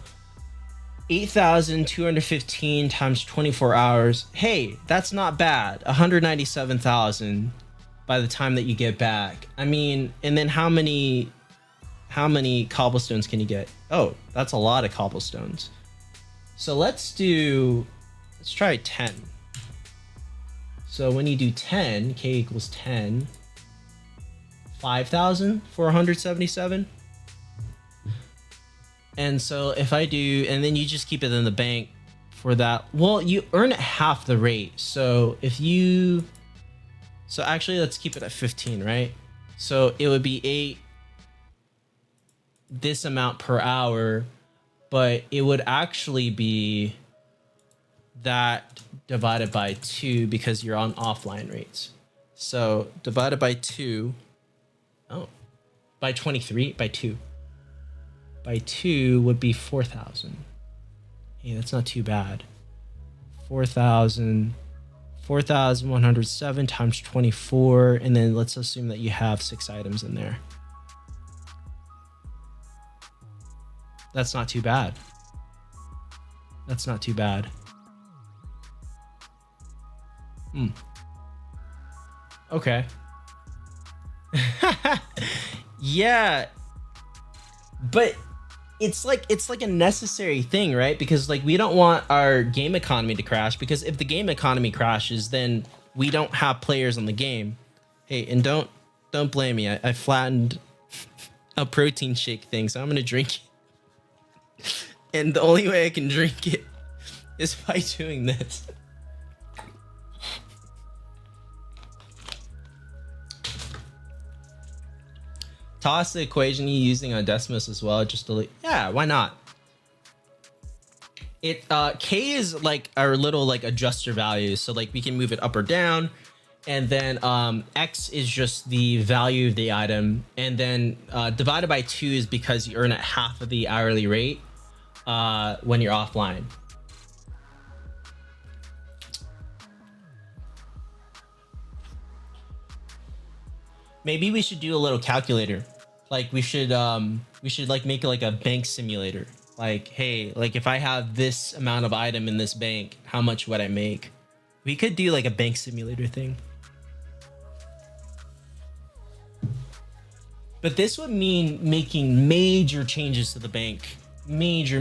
8,215 times 24 hours. Hey, that's not bad. 197,000 by the time that you get back. I mean, and then how many cobblestones can you get? Oh, that's a lot of cobblestones. So let's try 10. So when you do 10, k equals 10, 5,477. And so if I do, and then you just keep it in the bank for that, well, you earn at half the rate. So so actually let's keep it at 15, right? So it would be this amount per hour, but it would actually be that divided by 2 because you're on offline rates. So divided by 2, by 23, by 2. By 2 would be 4,000. Hey, that's not too bad. 4,107 times 24, and then let's assume that you have 6 items in there. That's not too bad. That's not too bad. Okay. Yeah. But it's like a necessary thing, right? Because like we don't want our game economy to crash, because if the game economy crashes, then we don't have players on the game. Hey, and don't blame me. I flattened a protein shake thing, so I'm gonna drink it. And the only way I can drink it is by doing this. Toss the equation you're using on Decimus as well, just to yeah, why not? It K is like our little like adjuster value, so like we can move it up or down, and then X is just the value of the item, and then divided by 2 is because you earn at half of the hourly rate when you're offline. Maybe we should do a little calculator. Like we should like make it like a bank simulator. Like, hey, like if I have this amount of item in this bank, how much would I make? We could do like a bank simulator thing. But this would mean making major changes to the bank. Major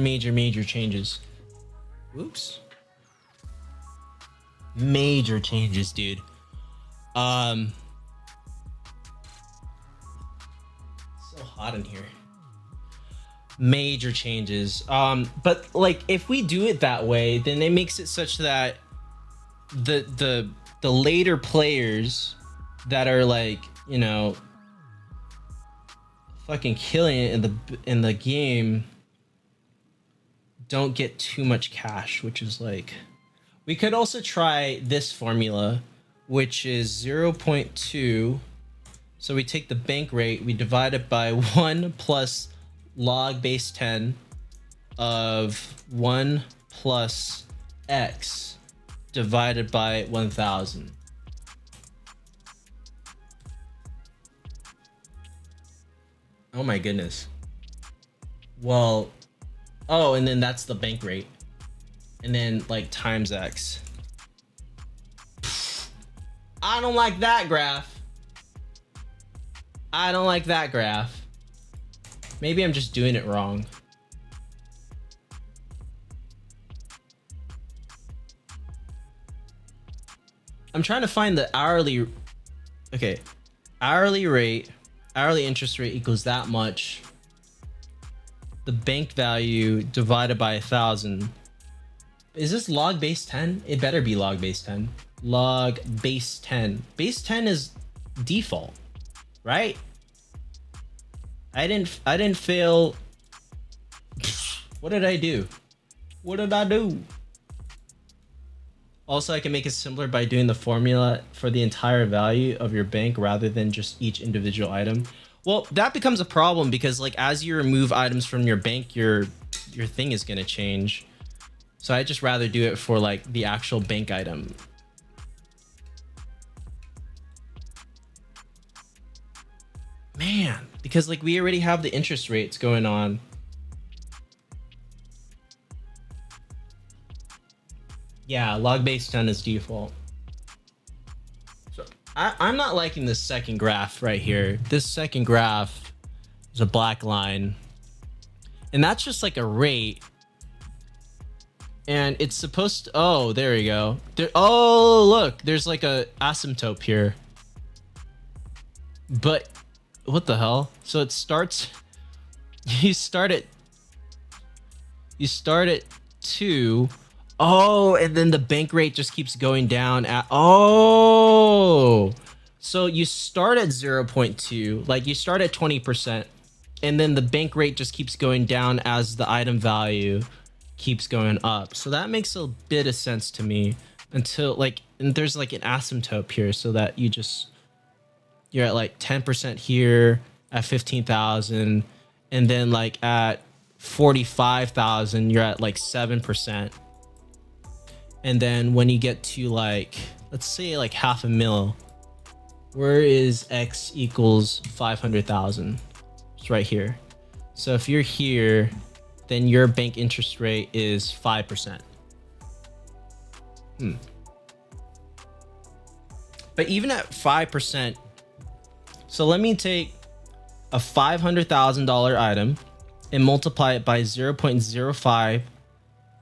changes. Oops. Major changes, dude. So hot in here. Major changes. But like if we do it that way, then it makes it such that the later players that are like, you know, fucking killing it in the game don't get too much cash, which is like, we could also try this formula, which is 0.2. So we take the bank rate, we divide it by 1 plus log base 10 of 1 plus x divided by 1,000. Oh my goodness. Well, oh, and then that's the bank rate. And then like times x. I don't like that graph. I don't like that graph. Maybe I'm just doing it wrong. I'm trying to find the hourly. Okay. Hourly rate, hourly interest rate equals that much. The bank value divided by 1,000. Is this log base 10? It better be log base 10. Log base 10. Base 10 is default, right? I didn't fail. What did I do? What did I do? Also, I can make it simpler by doing the formula for the entire value of your bank rather than just each individual item. Well, that becomes a problem because like as you remove items from your bank, your thing is going to change. So I just rather do it for like the actual bank item. Man, because like we already have the interest rates going on. Yeah, log base 10 is default. So I'm not liking this second graph right here. This second graph is a black line. And that's just like a rate. And it's supposed to, oh, there we go. There, oh, look, there's like a asymptote here. But what the hell? So it starts, you start at 2. Oh, and then the bank rate just keeps going down at, oh, so you start at 0.2, like you start at 20%, and then the bank rate just keeps going down as the item value keeps going up. So that makes a bit of sense to me until like, and there's like an asymptote here so that you're at like 10% here at 15,000, and then like at 45,000, you're at like 7%. And then when you get to like, let's say like half a mil, where is X equals 500,000? It's right here. So if you're here, then your bank interest rate is 5%. But even at 5%, so let me take a $500,000 item and multiply it by 0.05,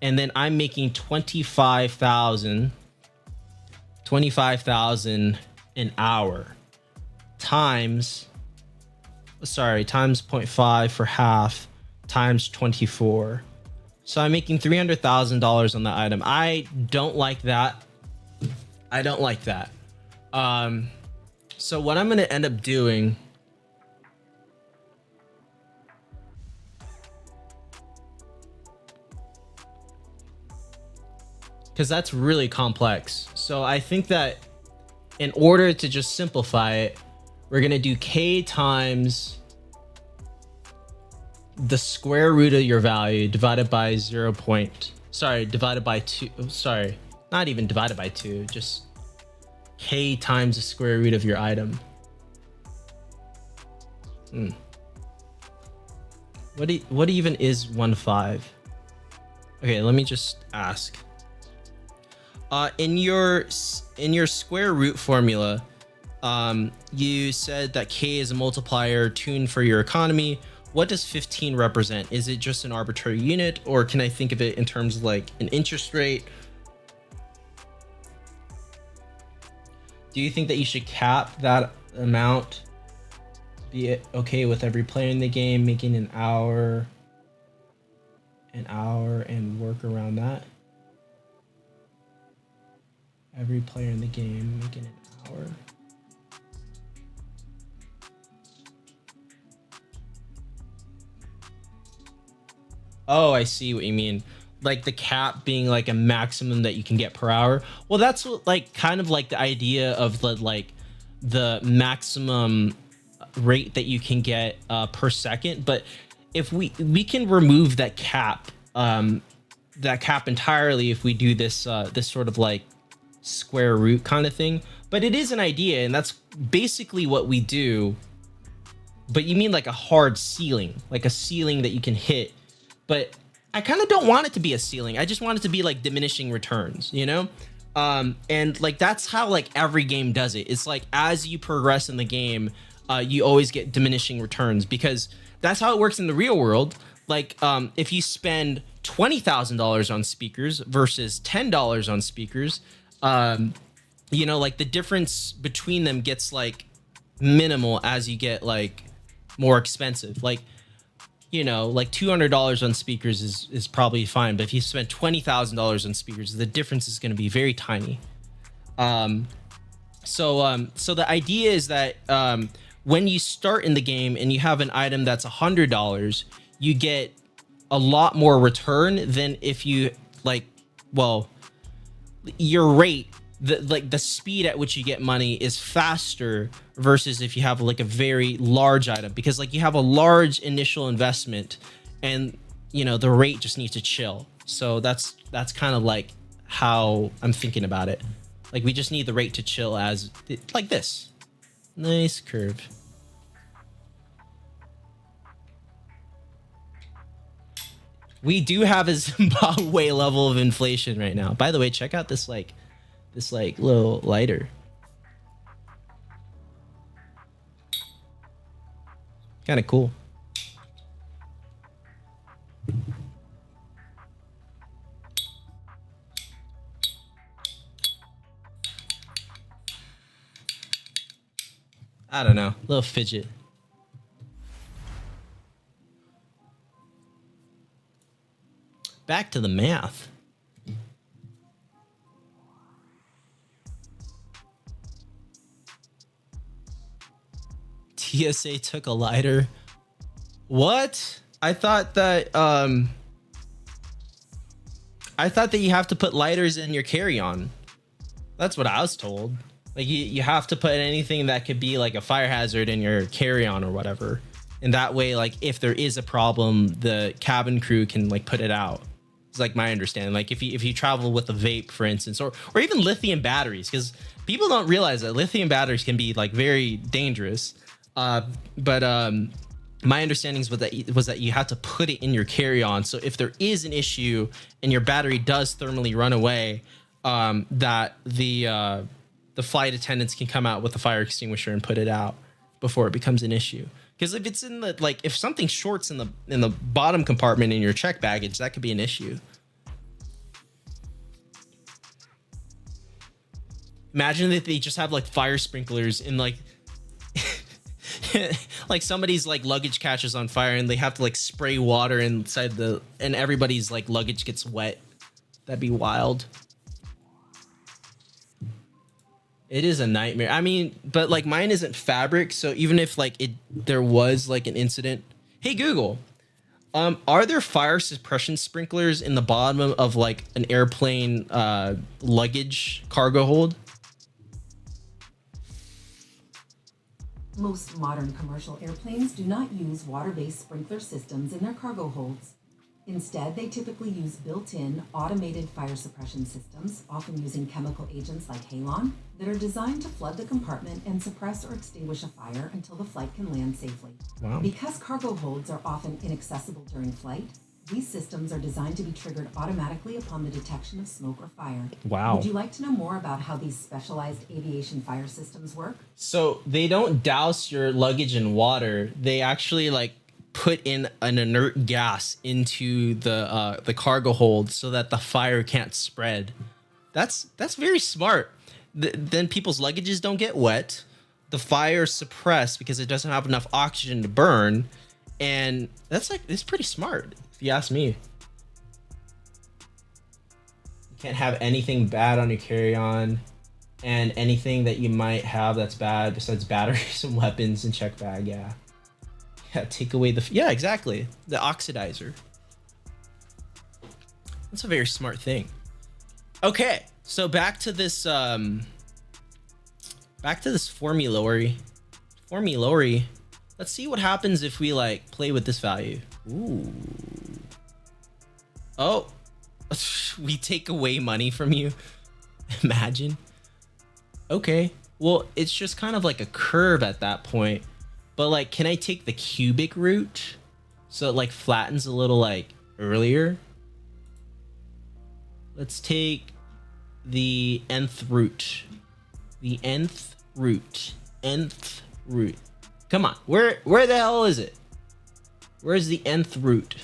and then I'm making 25,000 an hour times 0.5 for half times 24. So I'm making $300,000 on that item. I don't like that. So what I'm going to end up doing, because that's really complex. So I think that in order to just simplify it, we're going to do K times the square root of your value divided by divided by 2. Sorry, not even divided by 2, just K times the square root of your item. What even is 1.5? Okay, let me just ask. In your square root formula, you said that K is a multiplier tuned for your economy. What does 15 represent? Is it just an arbitrary unit, or can I think of it in terms of like an interest rate? Do you think that you should cap that amount? Be it okay with every player in the game making an hour and work around that? Every player in the game making an hour. Oh, I see what you mean. Like the cap being like a maximum that you can get per hour. Well, that's what, like kind of like the idea of the maximum rate that you can get per second. But if we can remove that cap entirely if we do this this sort of like square root kind of thing. But it is an idea, and that's basically what we do. But you mean like a hard ceiling, like a ceiling that you can hit. But I kind of don't want it to be a ceiling. I just want it to be like diminishing returns, you know? And like that's how like every game does it. It's like as you progress in the game, you always get diminishing returns, because that's how it works in the real world. Like if you spend $20,000 on speakers versus $10 on speakers, you know, like the difference between them gets like minimal as you get like more expensive. Like, you know, like $200 on speakers is probably fine, but if you spend $20,000 on speakers, the difference is going to be very tiny. So the idea is that when you start in the game and you have an item that's $100, you get a lot more return than if you like, well, your rate, the speed at which you get money is faster versus if you have like a very large item, because like you have a large initial investment and you know the rate just needs to chill. So that's kind of like how I'm thinking about it. Like we just need the rate to chill as like this. Nice curve. We do have a Zimbabwe level of inflation right now. By the way, check out this like little lighter. Kind of cool. I don't know, little fidget. Back to the math. TSA took a lighter. What? I thought that you have to put lighters in your carry-on. That's what I was told. Like you have to put anything that could be like a fire hazard in your carry-on or whatever. And that way, like if there is a problem, the cabin crew can like put it out. It's like my understanding. Like if you travel with a vape, for instance, or even lithium batteries, because people don't realize that lithium batteries can be like very dangerous. But my understanding was that you have to put it in your carry-on. So if there is an issue and your battery does thermally run away, that the flight attendants can come out with a fire extinguisher and put it out before it becomes an issue. Because if it's in the like if something shorts in the bottom compartment in your check baggage, that could be an issue. Imagine that they just have like fire sprinklers in like like somebody's like luggage catches on fire and they have to like spray water inside and everybody's like luggage gets wet. That'd be wild. It is a nightmare. I mean, but like mine isn't fabric, so even if like there was like an incident. Hey Google, are there fire suppression sprinklers in the bottom of like an airplane luggage cargo hold? Most modern commercial airplanes do not use water-based sprinkler systems in their cargo holds. Instead, they typically use built-in automated fire suppression systems, often using chemical agents like halon, that are designed to flood the compartment and suppress or extinguish a fire until the flight can land safely. Wow. Because cargo holds are often inaccessible during flight, these systems are designed to be triggered automatically upon the detection of smoke or fire. Wow. Would you like to know more about how these specialized aviation fire systems work? So they don't douse your luggage in water. They actually like put in an inert gas into the cargo hold so that the fire can't spread. That's very smart. Then people's luggages don't get wet. The fire is suppressed because it doesn't have enough oxygen to burn, and it's pretty smart if you ask me. You can't have anything bad on your carry-on, and anything that you might have that's bad besides batteries and weapons and check bag. Yeah, take away exactly, the oxidizer. That's a very smart thing. Okay, so back to this formulary. Let's see what happens if we like play with this value. Ooh. Oh, we take away money from you. Imagine. Okay, well, it's just kind of like a curve at that point. But like, can I take the cubic root so it like flattens a little like earlier? Let's take the nth root. The nth root. Nth root. Come on, where the hell is it? Where's the nth root?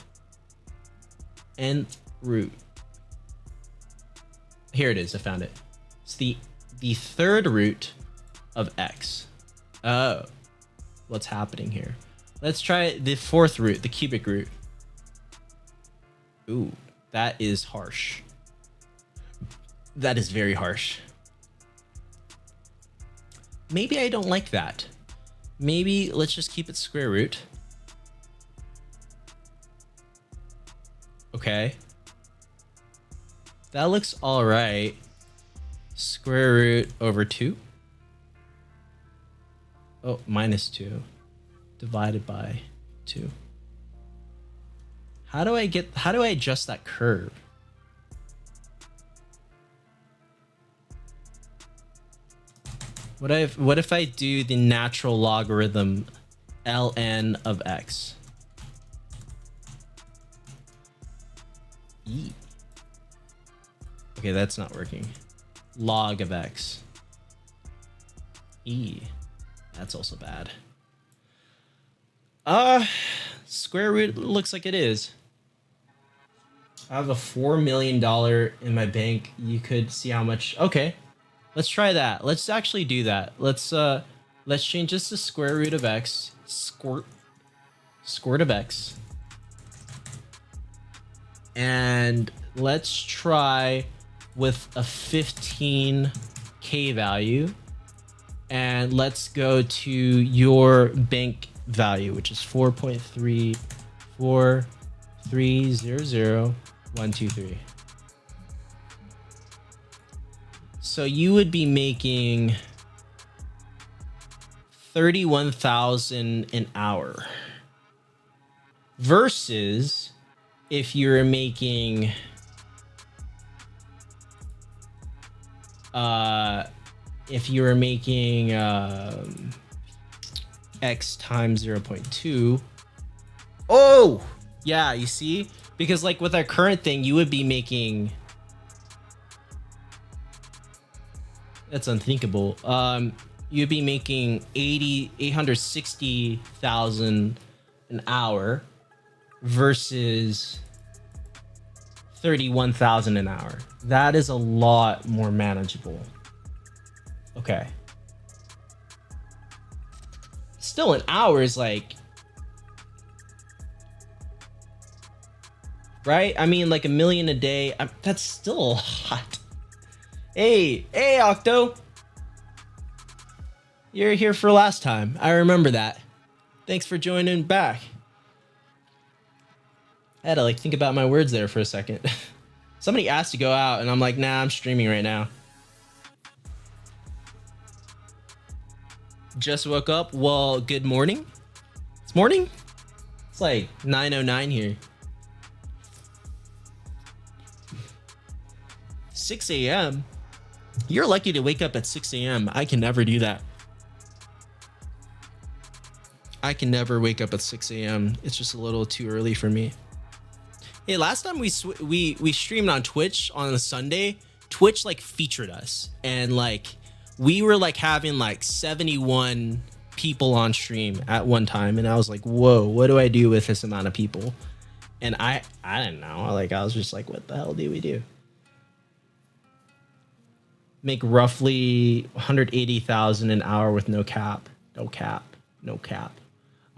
Nth root. Here it is, I found it. It's the third root of x. Oh, what's happening here? Let's try the fourth root, the cubic root. Ooh, that is harsh. That is very harsh. Maybe I don't like that. Maybe let's just keep it square root. Okay. That looks all right. Square root over 2. Oh, minus 2 divided by 2. How do I adjust that curve? What if I do the natural logarithm ln of x? E. Okay, that's not working. Log of x. E. That's also bad. Square root looks like it is. I have a $4 million in my bank. You could see how much. Okay, let's try that. Let's actually do that. Let's change this to square root of x. Squirt of x. And let's try with a 15k value. And let's go to your bank value, which is 4.343000123. So you would be making 31,000 an hour versus if you're making x times 0.2. Oh yeah, you see, because like with our current thing you would be making, that's unthinkable, you'd be making 860,000 an hour versus 31,000 an hour. That is a lot more manageable. Okay. Still an hour is like, right? I mean, like $1 million a day. That's still a lot. Hey, Octo. You're here for last time. I remember that. Thanks for joining back. I had to like think about my words there for a second. Somebody asked to go out and I'm like, nah, I'm streaming right now. Just woke up. Well, good morning. It's morning. It's like 9:09 here. 6 a.m. You're lucky to wake up at 6 a.m. I can never do that. I can never wake up at 6 a.m. It's just a little too early for me. Hey, last time we streamed on Twitch on a Sunday, Twitch like featured us, and like we were like having like 71 people on stream at one time, and I was like, whoa, what do I do with this amount of people? And I didn't know. Like I was just like, what the hell do we do? Make roughly 180,000 an hour with no cap. No cap.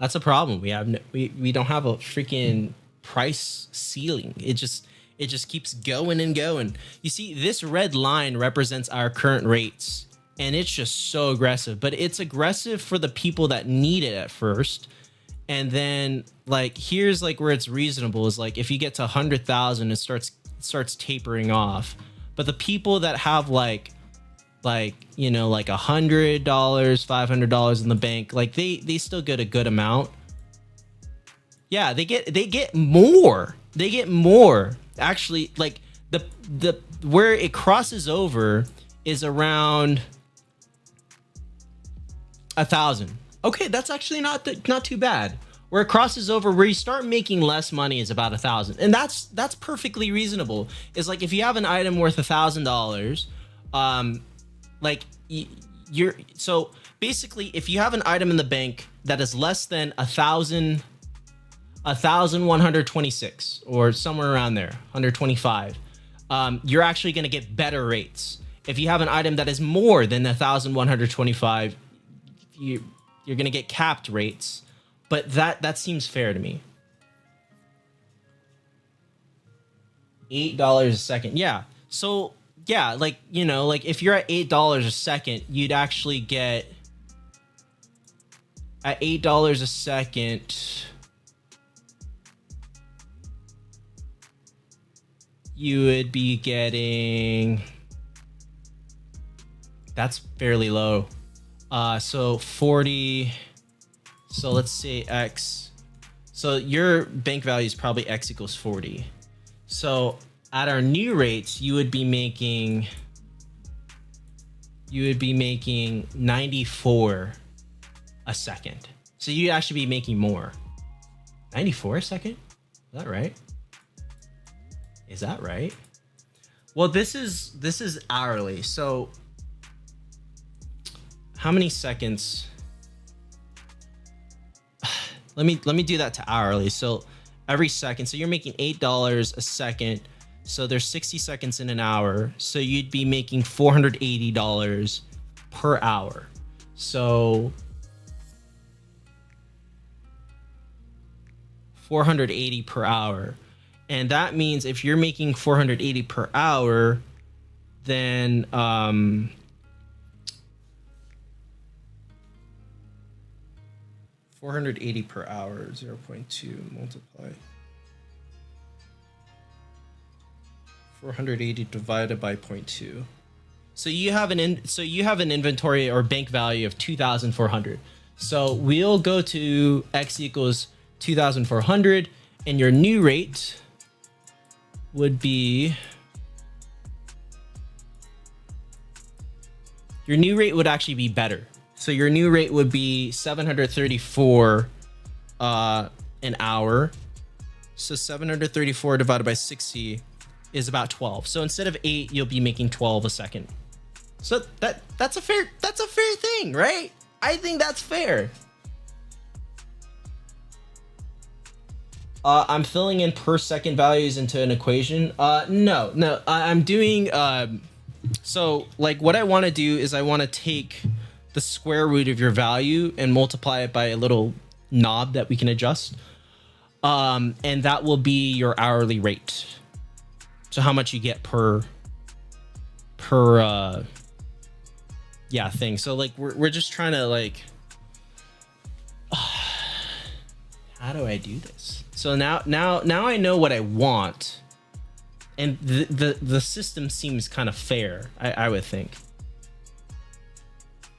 That's a problem. We don't have a freaking price ceiling. It just keeps going and going. You see, this red line represents our current rates, and it's just so aggressive. But it's aggressive for the people that need it at first, and then like here's like where it's reasonable is like if you get to 100,000, it starts tapering off. But the people that have like you know, like $100, $500 in the bank, like they still get a good amount. Yeah, they get more. They get more. Actually, like the where it crosses over is around 1,000. Okay, that's actually not too bad. Where it crosses over, where you start making less money, is about 1,000, and that's perfectly reasonable. It's like if you have an item worth $1,000, like you're so basically if you have an item in the bank that is less than 1,126 or somewhere around there, 125, you're actually going to get better rates. If you have an item that is more than 1,125, you're going to get capped rates. But that seems fair to me. $8 a second. Yeah. So yeah, like, you know, like if you're at $8 a second, you'd actually get at $8 a second. You would be getting That's fairly low. So 40. So let's say X. So your bank value is probably X equals 40. So at our new rates, you would be making 94 a second. So you'd actually be making more. 94 a second? Is that right? Is that right? Well, this is hourly. So how many seconds? Let me do that to hourly. So every second, so you're making $8 a second. So there's 60 seconds in an hour. So you'd be making $480 per hour. So 480 per hour. And that means if you're making 480 per hour, then 480 per hour, 0.2 multiply 480 divided by 0.2. So you have an inventory or bank value of 2,400. So we'll go to X equals 2,400, and your new rate would be, your new rate would actually be better. So your new rate would be 734 an hour. So 734 divided by 60 is about 12. So instead of 8, you'll be making 12 a second. So that's a fair thing, right? I think that's fair. I'm filling in per second values into an equation. No, I'm doing so like what I want to do is I want to take the square root of your value and multiply it by a little knob that we can adjust. And that will be your hourly rate. So how much you get per thing. So like we're just trying to like, how do I do this? So now I know what I want, and the system seems kind of fair. I would think.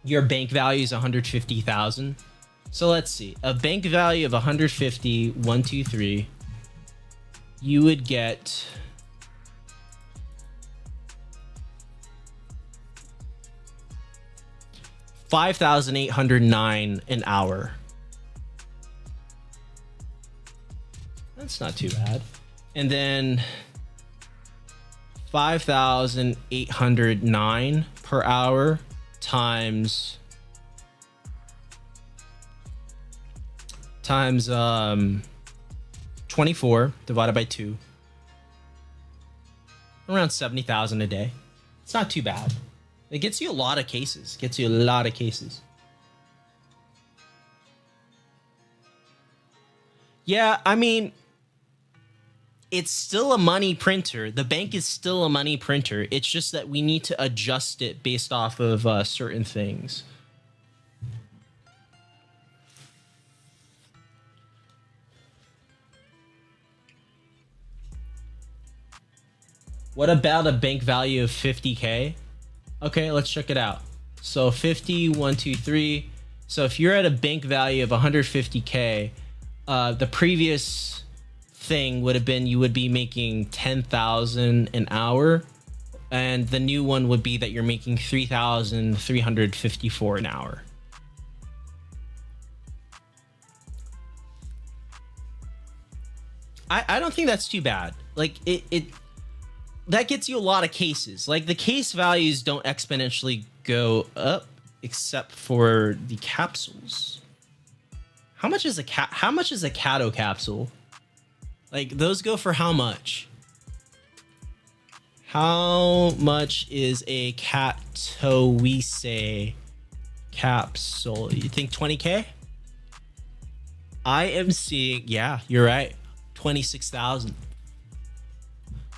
Your bank value is 150,000. So let's see, a bank value of 150, 1, 2, 3. You would get $5,809 an hour. That's not too bad. And then 5,809 per hour times 24 divided by 2. Around 70,000 a day. It's not too bad. It gets you a lot of cases. Yeah, I mean, it's still a money printer. The bank is still a money printer. It's just that we need to adjust it based off of certain things. What about a bank value of 50K? Okay, let's check it out. So 50, 1, 2, 3. So if you're at a bank value of 150K, the previous thing would have been you would be making 10,000 an hour, and the new one would be that you're making 3,354 an hour. I don't think that's too bad. Like it that gets you a lot of cases. Like the case values don't exponentially go up except for the capsules. How much is a Cato capsule? Like those go for how much? How much is a Katowice capsule? You think 20K? I am seeing, yeah, you're right. 26,000.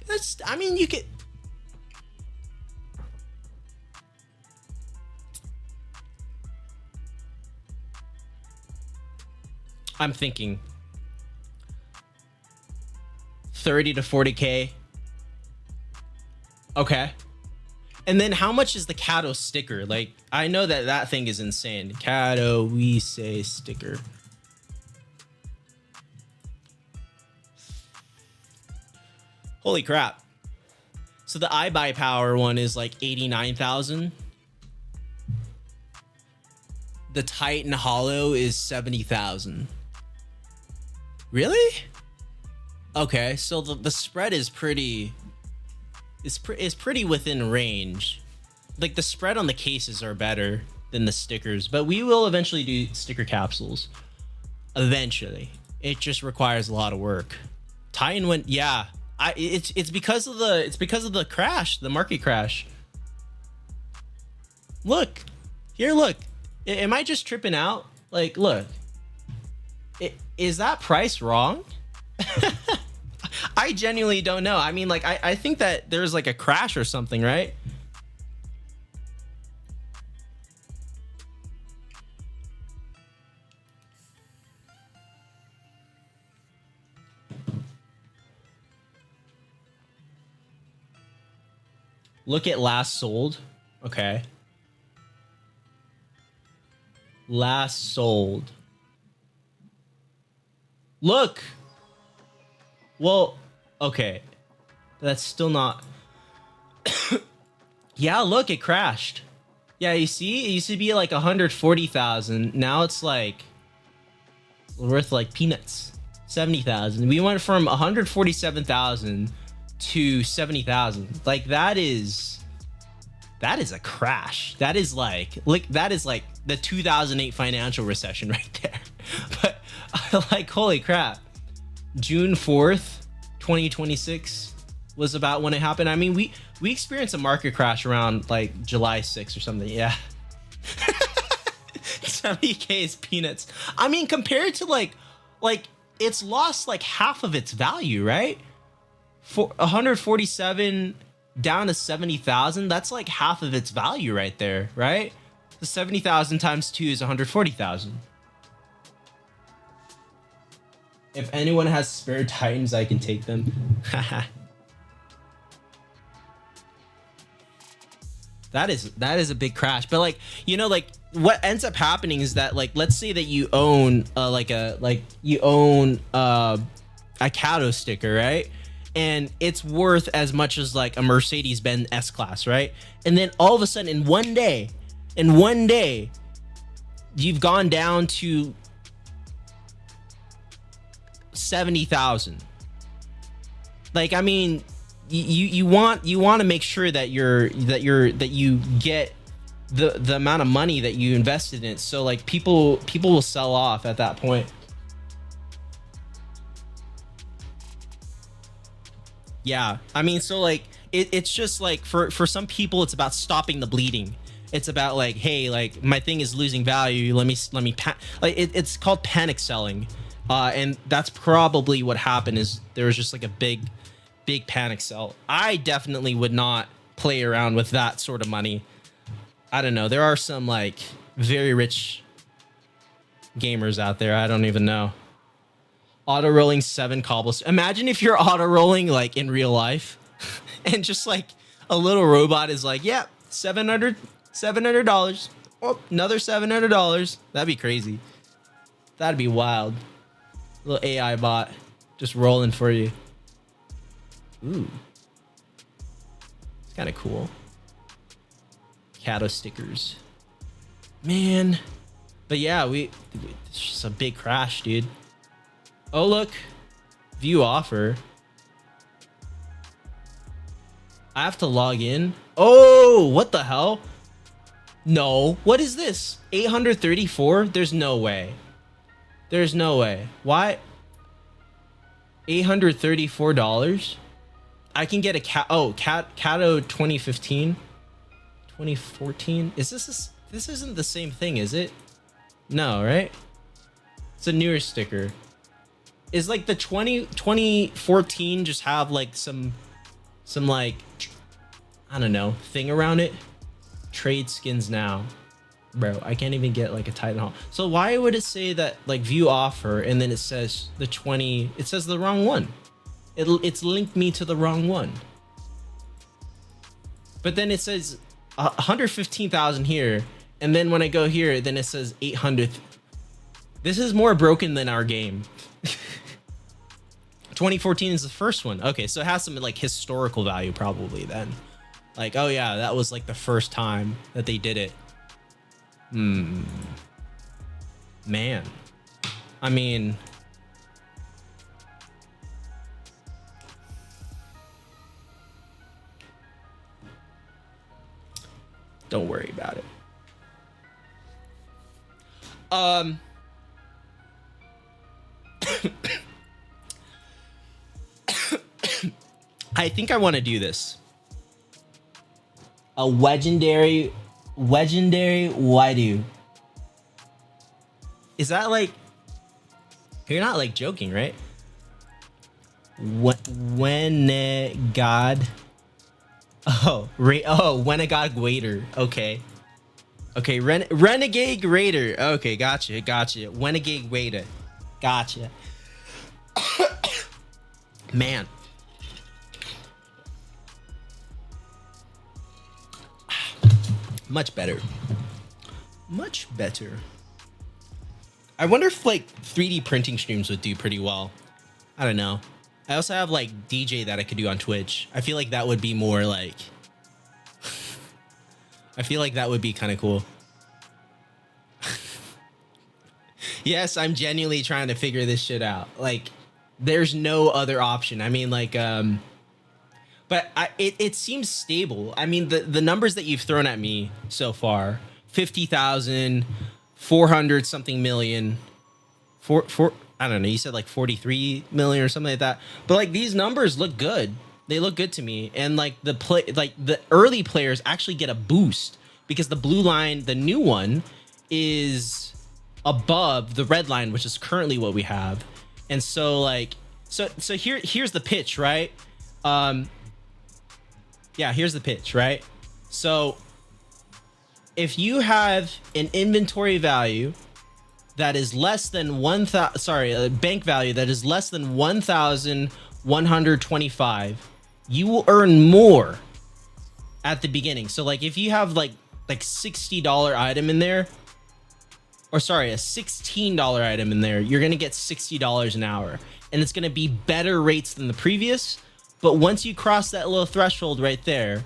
That's, I mean, you could. I'm thinking 30 to 40K. Okay. And then how much is the Kato sticker? Like, I know that that thing is insane. Kato, we say sticker. Holy crap. So the iBuy Power one is like 89,000. The Titan Hollow is 70,000. Really? Okay, so the spread is pretty is pretty within range. Like the spread on the cases are better than the stickers, but we will eventually do sticker capsules. Eventually. It just requires a lot of work. Titan went, yeah. It's because of the crash, the market crash. Look. Here, look. Am I just tripping out? Like, look. Is that price wrong? I genuinely don't know. I mean, like, I think that there's like a crash or something, right? Look at last sold. Okay. Last sold. Look. Well, okay. That's still not. Yeah, look, it crashed. Yeah, you see? It used to be like 140,000. Now it's like worth like peanuts. 70,000. We went from 147,000 to 70,000. Like that is a crash. That is like the 2008 financial recession right there. But like, holy crap. June 4th, 2026 was about when it happened. I mean, we experienced a market crash around like July 6th or something. Yeah. 70K is peanuts. I mean, compared to like it's lost like half of its value, right? For 147 down to 70,000, that's like half of its value right there, right? The 70,000 times 2 is 140,000. If anyone has spare Titans, I can take them. That is a big crash. But like, you know, like what ends up happening is that like, let's say that you own a Kato sticker, right? And it's worth as much as like a Mercedes-Benz S-Class, right? And then all of a sudden in one day, you've gone down to 70,000. Like, I mean, you want to make sure that you get the amount of money that you invested in it. So like people will sell off at that point. Yeah, I mean, so like it's just like for some people it's about stopping the bleeding. It's about like, hey, like my thing is losing value. Let me it's called panic selling, and that's probably what happened. Is there was just like a big panic sell. I definitely would not play around with that sort of money. I don't know. There are some like very rich gamers out there. I don't even know. Auto rolling 7 cobblestone. Imagine if you're auto rolling like in real life and just like a little robot is like, yeah, $700. Oh, another $700. That'd be crazy. That'd be wild. Little AI bot just rolling for you. Ooh. It's kind of cool. Kato stickers. Man. But yeah, it's just a big crash, dude. Oh, look. View offer. I have to log in. Oh, what the hell? No. What is this? 834? There's no way. There's no way. Why? $834? I can get a Kato 2015. 2014? This isn't the same thing, is it? No, right? It's a newer sticker. Is like the 2014 just have like some like, I don't know, thing around it? Trade skins now. Bro, I can't even get like a Titan Hall. So why would it say that like view offer and then it says it says the wrong one? It's linked me to the wrong one. But then it says 115,000 here, and then when I go here, then it says 800. This is more broken than our game. 2014 is the first one. Okay, so it has some like historical value probably then. Like, oh yeah, that was like the first time that they did it. Man. I mean, don't worry about it. I think I want to do this. A legendary Waidu. Is that like, you're not like joking, right? When God. When a God Waiter. Okay. Okay, Renegade Raider. Okay, gotcha. Renegade Waiter. Gotcha. Man. Much better. I wonder if like 3D printing streams would do pretty well. I don't know. I also have like DJ that I could do on Twitch. I feel like that would be more like I feel like that would be kind of cool. Yes, I'm genuinely trying to figure this shit out. Like there's no other option. I mean like but it seems stable. I mean the numbers that you've thrown at me so far, 50,000, 400 something million, I don't know, you said like 43 million or something like that. But like these numbers look good. They look good to me. And like the early players actually get a boost because the blue line, the new one, is above the red line, which is currently what we have. And so like so here's the pitch, right? Yeah, here's the pitch, right? So if you have an inventory value that is less than a bank value that is less than 1,125, you will earn more at the beginning. So like if you have like $60 item in there, or sorry, a $16 item in there, you're gonna get $60 an hour, and it's gonna be better rates than the previous. But once you cross that little threshold right there,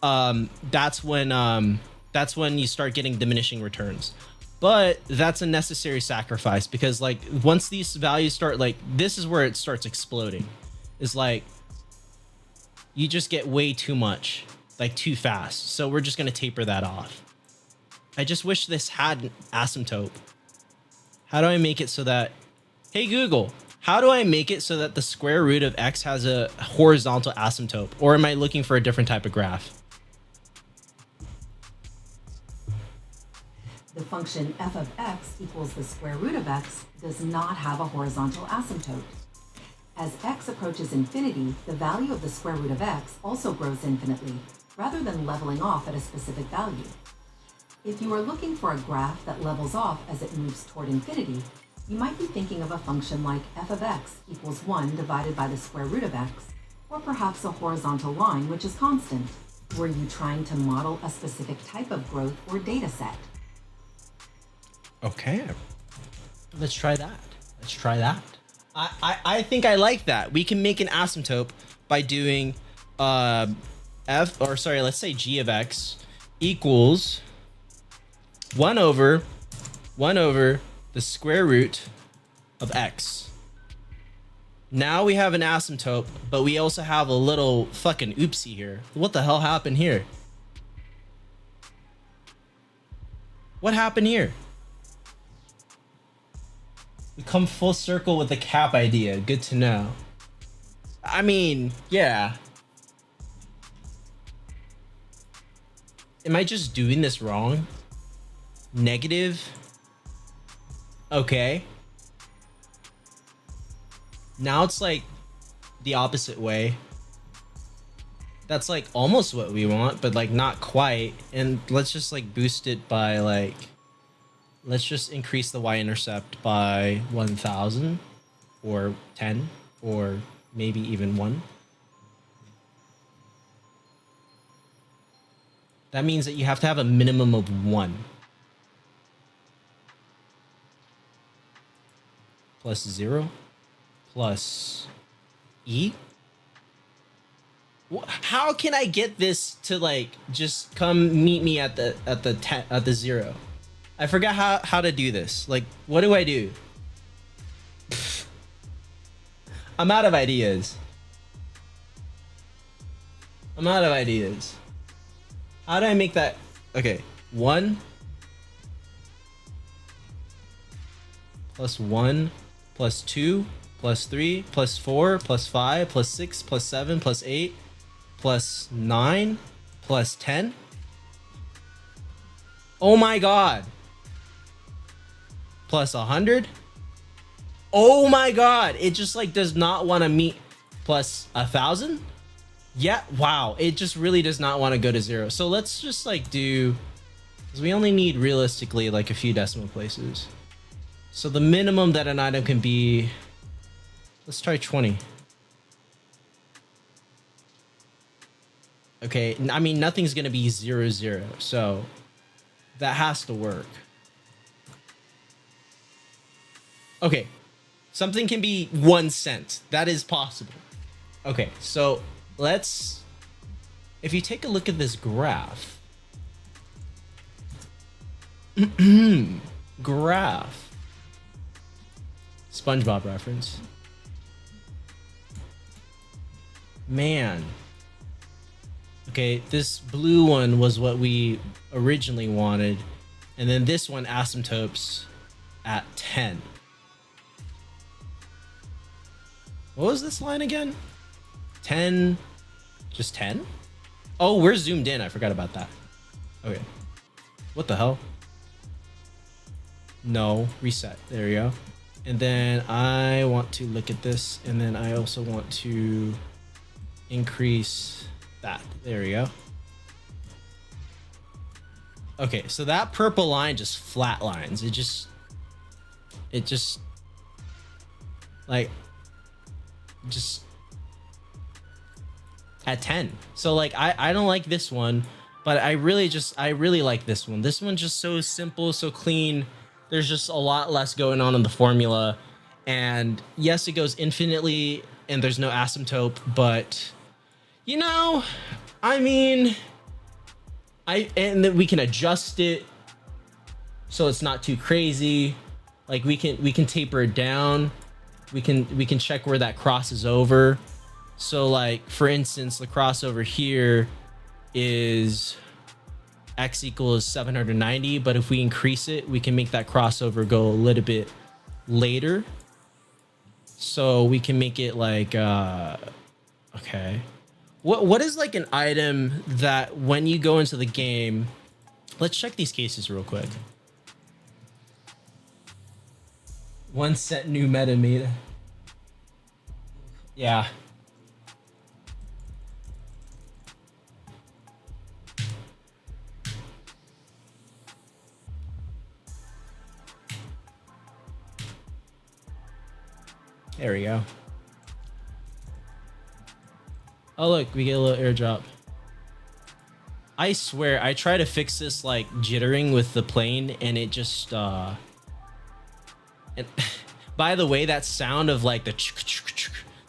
that's when you start getting diminishing returns. But that's a necessary sacrifice because like once these values start, like this is where it starts exploding. Is like you just get way too much, like too fast. So we're just gonna taper that off. I just wish this had an asymptote. How do I make it so that, hey Google, how do I make it so that the square root of x has a horizontal asymptote? Or am I looking for a different type of graph? The function f of x equals the square root of x does not have a horizontal asymptote. As x approaches infinity, the value of the square root of x also grows infinitely, rather than leveling off at a specific value. If you are looking for a graph that levels off as it moves toward infinity, you might be thinking of a function like f of x equals 1 divided by the square root of x, or perhaps a horizontal line which is constant. Were you trying to model a specific type of growth or data set? Okay, let's try that. I think I like that. We can make an asymptote by doing let's say g of x equals 1 over the square root of x. Now we have an asymptote, but we also have a little fucking oopsie here. What the hell happened here? What happened here? We come full circle with the cap idea. Good to know. I mean, yeah. Am I just doing this wrong? Negative? Okay. Now it's like the opposite way. That's like almost what we want, but like not quite. And let's just like boost it by like, let's just increase the y-intercept by 1,000 or 10 or maybe even 1. That means that you have to have a minimum of 1. Plus 0 plus E. How can I get this to like just come meet me at the 0? I forgot how to do this. Like, what do I do? I'm out of ideas. How do I make that? Okay, 1 plus 1 plus 2 plus 3 plus 4 plus 5 plus 6 plus 7 plus 8 plus 9 plus 10. Oh my god. Plus 100. Oh my god. It just like does not want to meet. Plus 1,000. Yeah, wow. It just really does not want to go to 0. So let's just like do, because we only need realistically like a few decimal places. So the minimum that an item can be, let's try 20. Okay, I mean, nothing's going to be 0, 0. So that has to work. Okay, something can be 1 cent. That is possible. Okay, so let's, if you take a look at this graph, graph, SpongeBob reference. Man. Okay, this blue one was what we originally wanted. And then this one asymptotes at 10. What was this line again? 10, just 10? Oh, we're zoomed in. I forgot about that. Okay. What the hell? No, reset. There we go. And then I want to look at this. And then I also want to increase that. There we go. Okay, so that purple line just flatlines. It just like, just at 10. So like I don't like this one, but I really like this one. This one's just so simple, so clean. There's just a lot less going on in the formula. And yes, it goes infinitely and there's no asymptote, but you know, I mean, and then we can adjust it so it's not too crazy. Like we can taper it down. We can check where that crosses over. So like, for instance, the crossover here is x equals 790, but if we increase it, we can make that crossover go a little bit later. So we can make it like, okay. What is like an item that when you go into the game, let's check these cases real quick. 1 cent new meta. Yeah. There we go. Oh look, we get a little airdrop. I swear, I try to fix this like jittering with the plane and it just and by the way, that sound of like the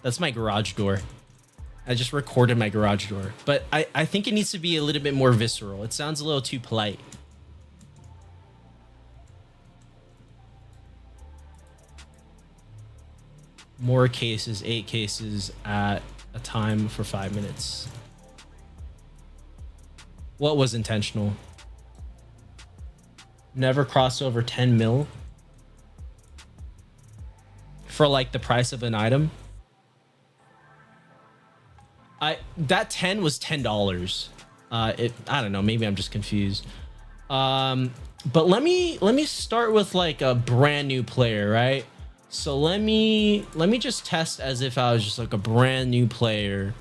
that's my garage door. I just recorded my garage door, but I think it needs to be a little bit more visceral. It sounds a little too polite. More cases, 8 cases at a time for 5 minutes. What was intentional? Never cross over 10 mil for like the price of an item. That 10 was $10. I don't know, maybe I'm just confused. But let me start with like a brand new player, right? So let me just test as if I was just like a brand new player,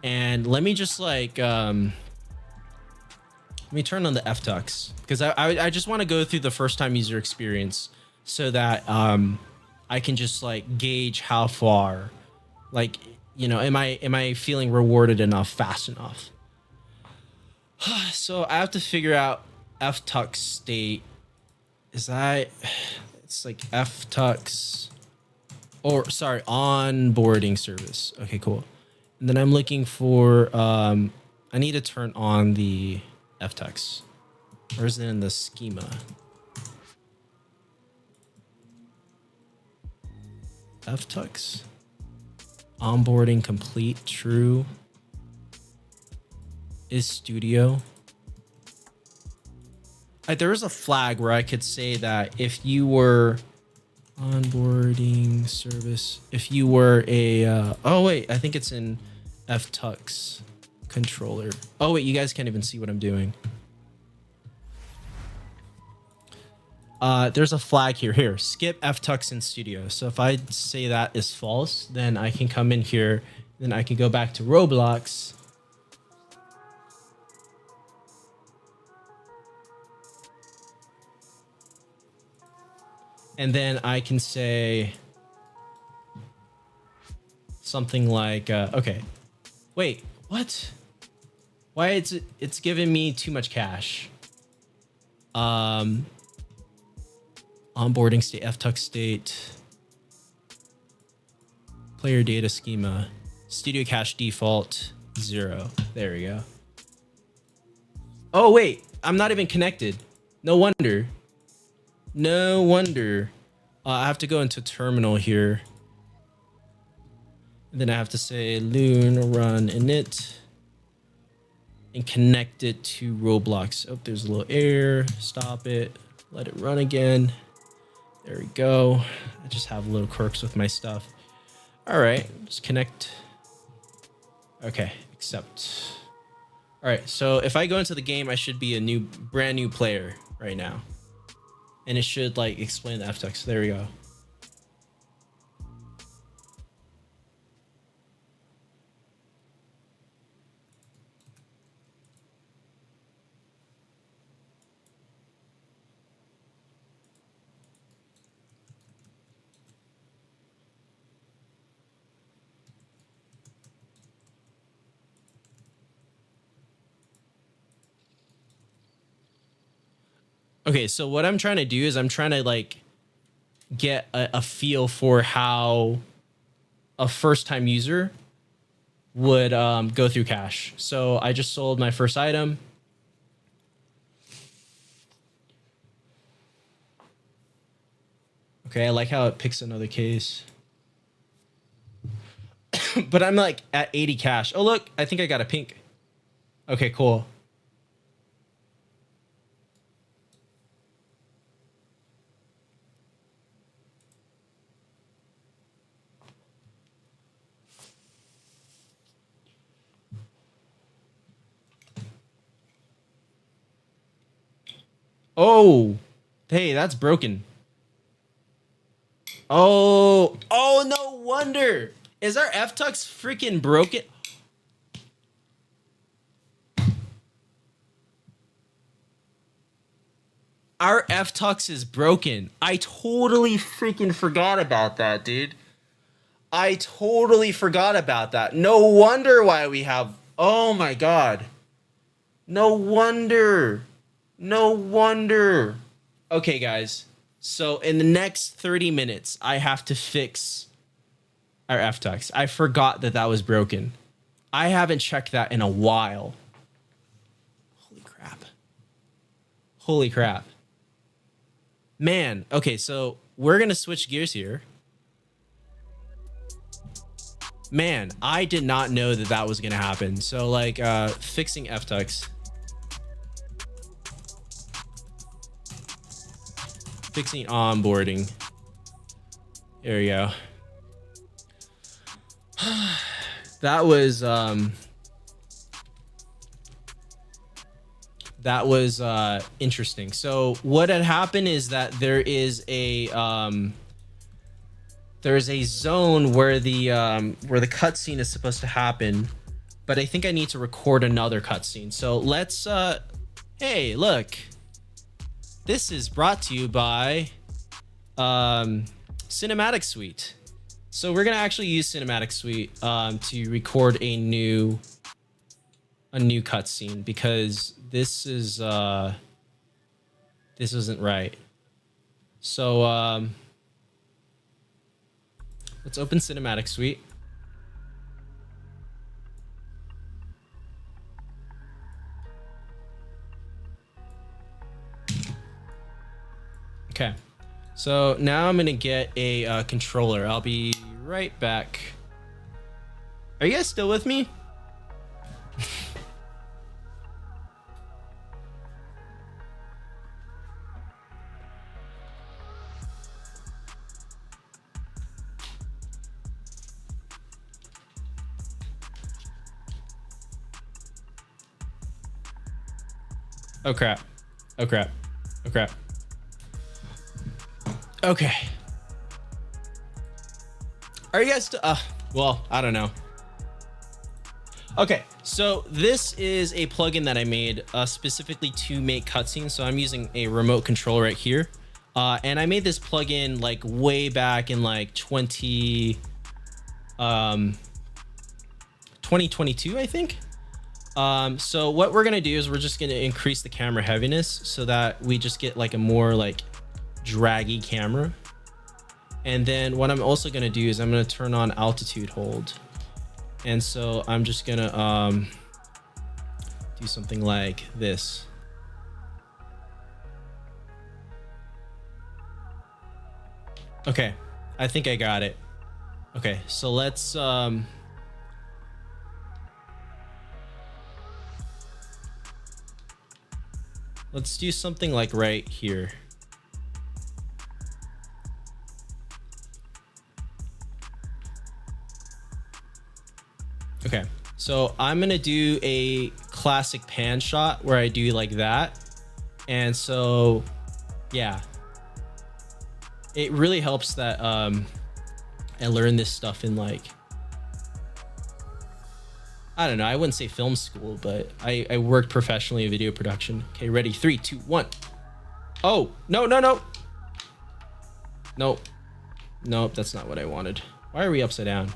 and let me just like let me turn on the ftux because I just want to go through the first time user experience so that I can just like gauge how far, like, you know, am I feeling rewarded enough fast enough. So I have to figure out ftux state. Is that, it's like ftux, or sorry, onboarding service. Okay, cool. And then I'm looking for, I need to turn on the ftux. Where is it in the schema? ftux. Onboarding complete, true. Is studio. There was a flag where I could say that if you were onboarding service, if you were a, oh wait, I think it's in ftux controller. Oh wait, you guys can't even see what I'm doing. There's a flag here, skip ftux in studio. So if I say that is false, then I can come in here, then I can go back to Roblox. And then I can say something like, okay, wait, what? Why it's giving me too much cash? Onboarding state, ftux state, player data schema, studio cache default 0. There we go. Oh wait, I'm not even connected. No wonder. No wonder. I have to go into terminal here. And then I have to say loon run init and connect it to Roblox. Oh, there's a little error. Stop it. Let it run again. There we go. I just have little quirks with my stuff. All right, just connect. Okay, accept. All right, so if I go into the game, I should be a brand new player right now. And it should like explain the ftux. There we go. Okay, so what I'm trying to do is I'm trying to like get a feel for how a first-time user would go through cache. So I just sold my first item. Okay, I like how it picks another case. But I'm like at 80 cash. Oh, look, I think I got a pink. Okay, cool. Oh, hey, that's broken. Oh, no wonder. Is our ftux freaking broken? Our ftux is broken. I totally freaking forgot about that, dude. I totally forgot about that. No wonder why we have... Oh my god. No wonder. No wonder. Okay, guys. So in the next 30 minutes, I have to fix our ftux. I forgot that was broken. I haven't checked that in a while. Holy crap. Holy crap. Man, okay, so we're going to switch gears here. Man, I did not know that was going to happen. So like fixing ftux. Fixing onboarding. There we go. That was interesting. So what had happened is that there is a zone where the cutscene is supposed to happen, but I think I need to record another cutscene. So let's hey, look. This is brought to you by Cinematic Suite. So we're gonna actually use Cinematic Suite to record a new a new cutscene because this isn't right. So let's open Cinematic Suite. Okay, so now I'm gonna get a controller. I'll be right back. Are you guys still with me? Oh crap. Oh crap. Oh crap. Okay. Are you guys still well, I don't know. Okay, so this is a plugin that I made specifically to make cutscenes. So I'm using a remote controller right here. And I made this plugin like way back in like 2022, I think. So what we're gonna do is we're just gonna increase the camera heaviness so that we just get like a more like draggy camera. And then what I'm also gonna do is I'm gonna turn on altitude hold. And so I'm just gonna do something like this. Okay, I think I got it. Okay, so let's do something like right here. Okay, so I'm gonna do a classic pan shot where I do like that. And so, yeah, it really helps that I learned this stuff in like, I don't know, I wouldn't say film school, but I worked professionally in video production. Okay, ready, 3, 2, 1. Oh, no. Nope, that's not what I wanted. Why are we upside down?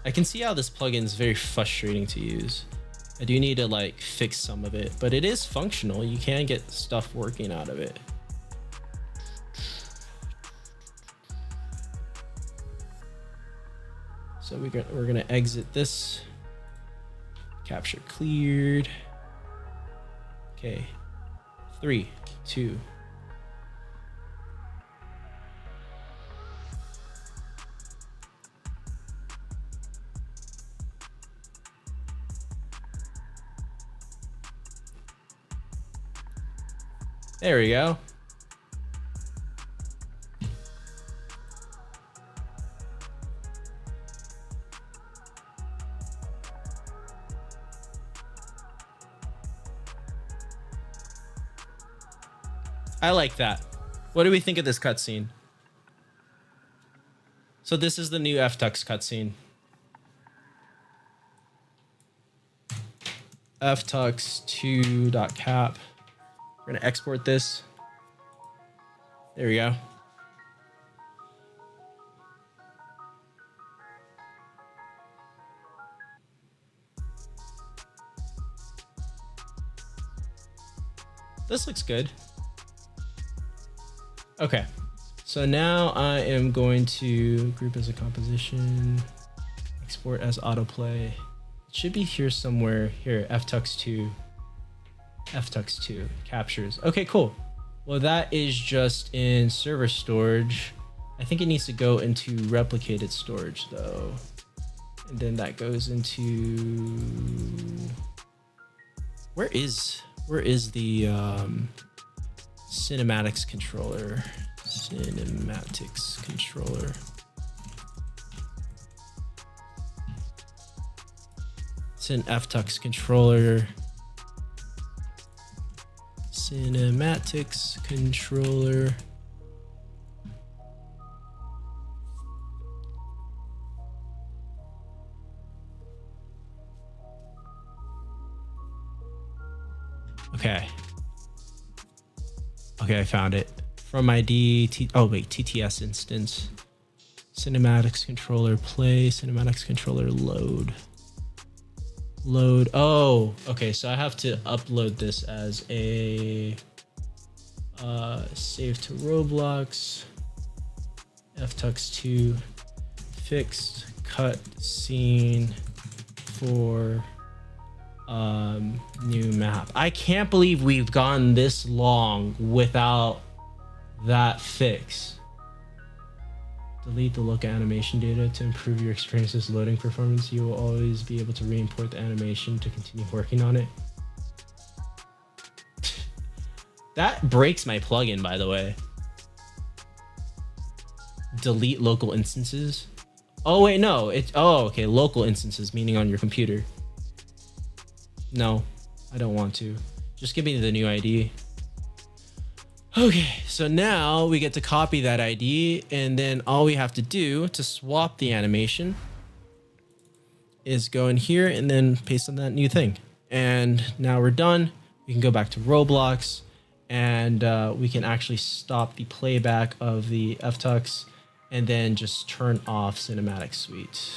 I can see how this plugin is very frustrating to use. I do need to like fix some of it, but it is functional. You can get stuff working out of it. So we're gonna exit this. Capture cleared. Okay, 3, 2. There we go. I like that. What do we think of this cutscene? So this is the new FTux cutscene. ftux2.cap. We're gonna export this. There we go. This looks good. Okay, so now I am going to group as a composition, export as autoplay. It should be here somewhere. Here, ftux2 captures. Okay, cool. Well, that is just in server storage. I think it needs to go into replicated storage though, and then that goes into where is the cinematics controller. It's an ftux controller. Cinematics controller. Okay, I found it. From ID, TTS instance. Cinematics controller play, cinematics controller load. Load. Oh, okay. So I have to upload this as a save to Roblox. ftux2 fixed cut scene for new map. I can't believe we've gone this long without that fix. Delete the local animation data to improve your experience's loading performance. You will always be able to re-import the animation to continue working on it. That breaks my plugin, by the way. Delete local instances. Oh wait, no. Okay. Local instances, meaning on your computer. No, I don't want to. Just give me the new ID. Okay, so now we get to copy that ID, and then all we have to do to swap the animation is go in here and then paste on that new thing. And now we're done. We can go back to Roblox, and we can actually stop the playback of the ftux and then just turn off Cinematic Suite.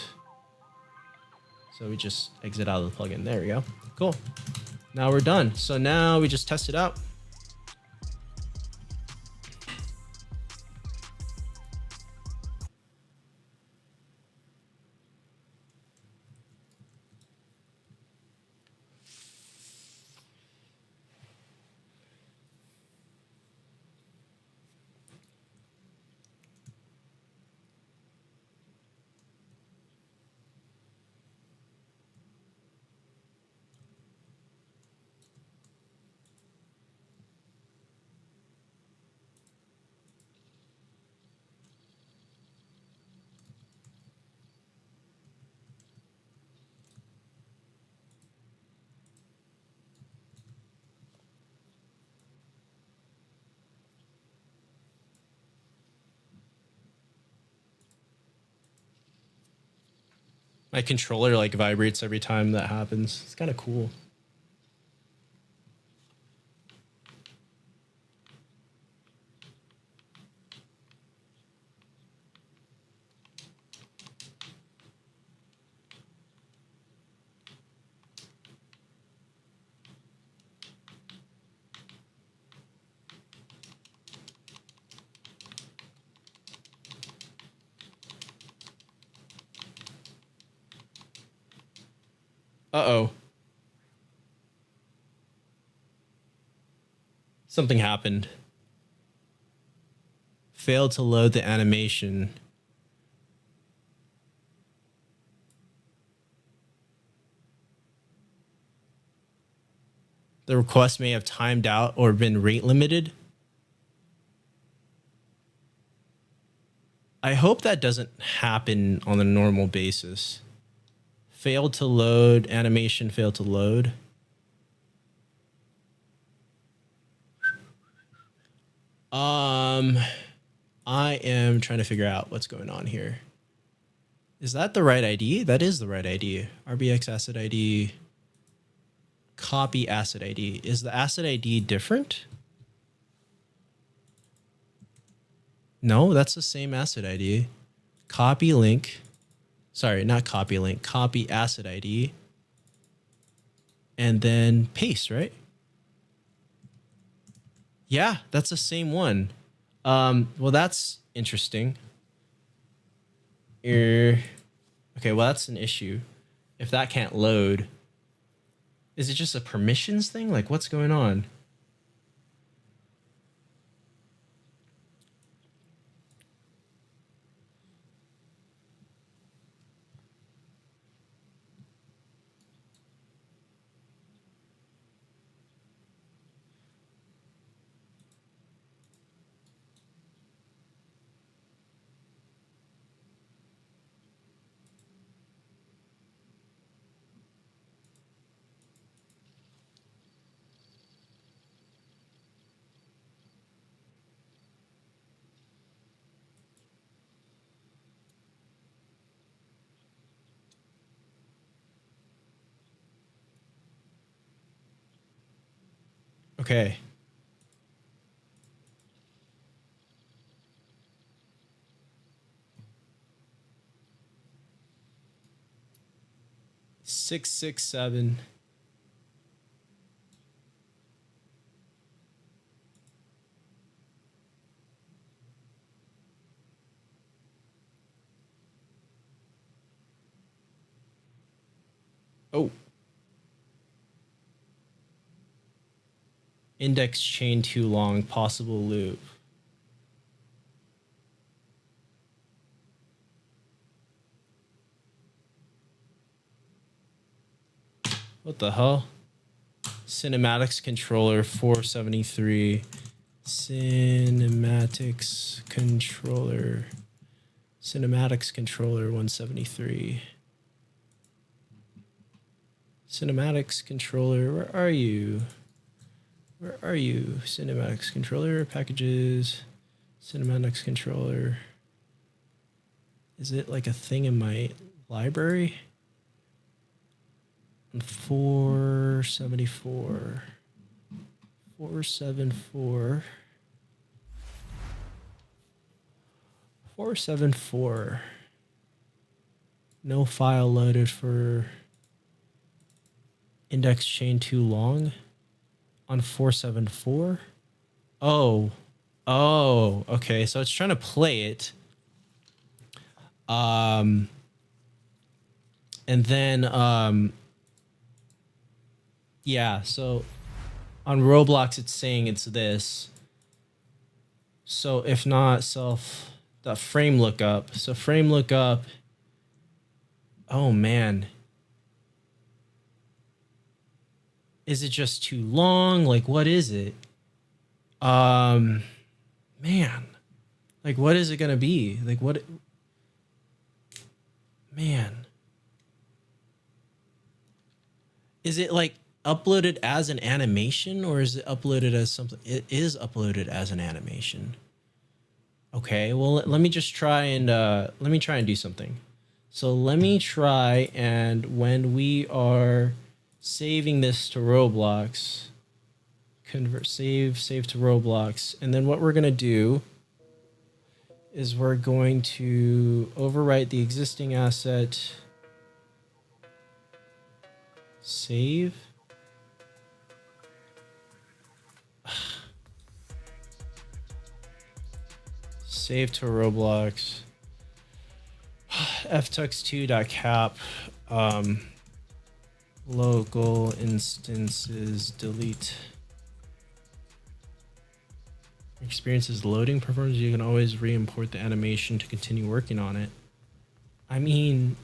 So we just exit out of the plugin. There we go. Cool. Now we're done. So now we just test it out. My controller like vibrates every time that happens. It's kind of cool. Uh-oh. Something happened. Failed to load the animation. The request may have timed out or been rate limited. I hope that doesn't happen on a normal basis. Failed to load, animation failed to load. I am trying to figure out what's going on here. Is that the right ID? That is the right ID. RBX asset ID. Copy asset ID. Is the asset ID different? No, that's the same asset ID. Copy link. Sorry, not copy link. Copy asset ID. And then paste, right? Yeah, that's the same one. Well, that's interesting. Okay, well, that's an issue. If that can't load, is it just a permissions thing? Like, what's going on? Okay. 667. Oh. Index chain too long, possible loop. What the hell? Cinematics controller 473. Cinematics controller 173. Cinematics controller, where are you? Where are you? Cinematics controller, packages, cinematics controller. Is it like a thing in my library? 474. 474. 474. No file loaded for index chain too long on 474. Oh, okay. So it's trying to play it. And then, yeah, so on Roblox, it's saying it's this. So if not the frame lookup. So frame lookup. Oh man. Is it just too long? Like, what is it? Man. Like, what is it gonna be? Like, what? Man. Is it like uploaded as an animation or is it uploaded as something? It is uploaded as an animation. Okay, well, let me just try and do something. So let me try, and when we are saving this to Roblox, save to Roblox, and then what we're gonna do is we're going to overwrite the existing asset, save. Save to Roblox. ftux2.cap. Local instances delete. Experiences loading performance. You can always re-import the animation to continue working on it. I mean,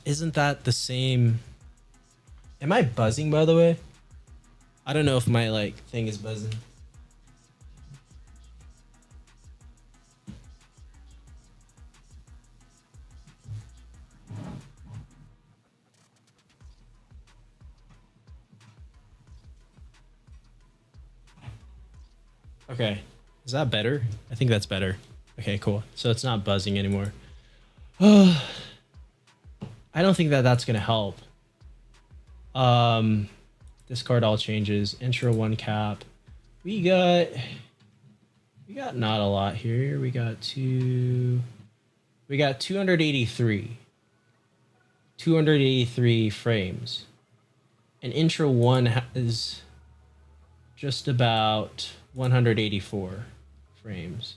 isn't that the same? Am I buzzing, by the way? I don't know if my like thing is buzzing. Okay, is that better? I think that's better. Okay, cool. So it's not buzzing anymore. I don't think that that's gonna help. Discard all changes. Intro one cap. We got not a lot here. We got 283. 283 frames. And intro one has just about 184 frames.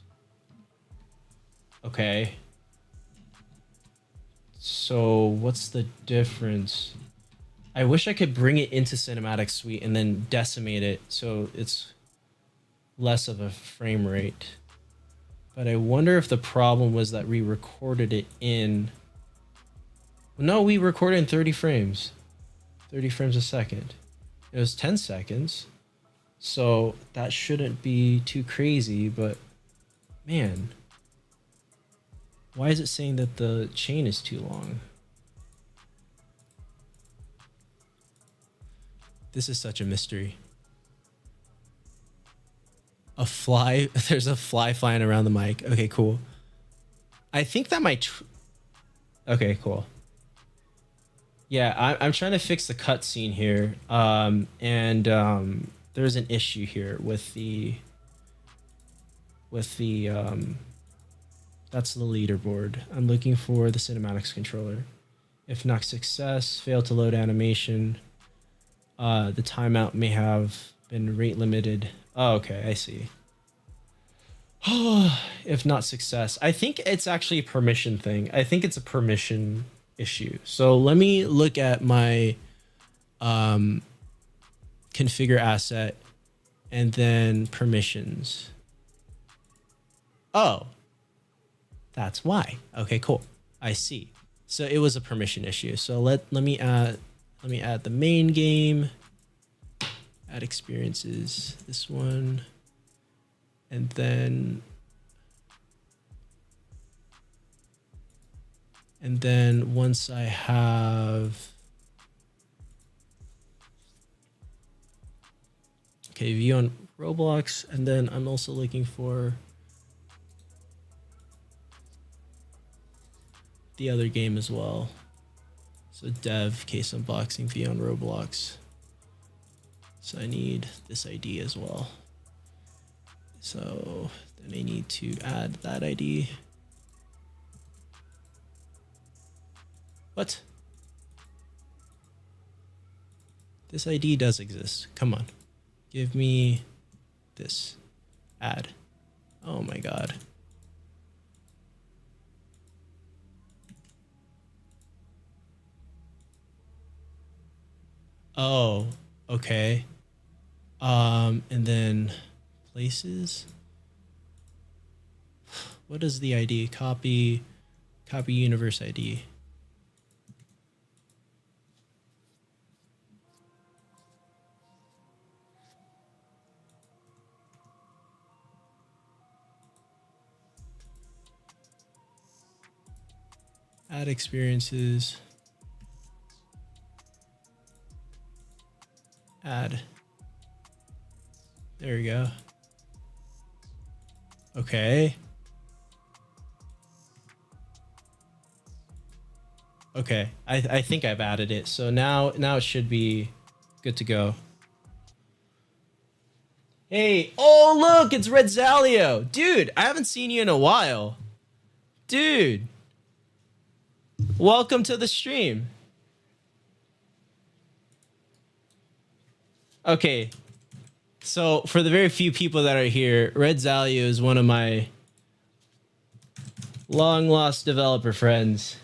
Okay. So what's the difference? I wish I could bring it into Cinematic Suite and then decimate it so it's less of a frame rate. But I wonder if the problem was that we recorded it in... No, we recorded in 30 frames. 30 frames a second. It was 10 seconds. So that shouldn't be too crazy, but man. Why is it saying that the chain is too long? This is such a mystery. A fly, there's a fly flying around the mic. Okay, cool. I think that might... Okay, cool. Yeah, I'm trying to fix the cutscene here. There's an issue here with the That's the leaderboard. I'm looking for the cinematics controller. If not success, fail to load animation. The timeout may have been rate limited. Oh, okay, I see. If not success, I think it's actually a permission thing. I think it's a permission issue. So let me look at my configure asset and then permissions. Oh, that's why. Okay, cool. I see. So it was a permission issue. So let me add the main game, add experiences, this one, and then once I have, okay, view on Roblox, and then I'm also looking for the other game as well. So dev case unboxing view on Roblox. So I need this ID as well. So then I need to add that ID. What? This ID does exist. Come on. Give me this. Add. Oh my God. Oh, okay. And then places. What is the ID? Copy universe ID. Add experiences. Add. There we go. Okay. Okay. I think I've added it. So now it should be good to go. Hey, oh look, it's Red Zalio. Dude, I haven't seen you in a while. Dude. Welcome to the stream. Okay. So for the very few people that are here, Red Zalio is one of my long lost developer friends.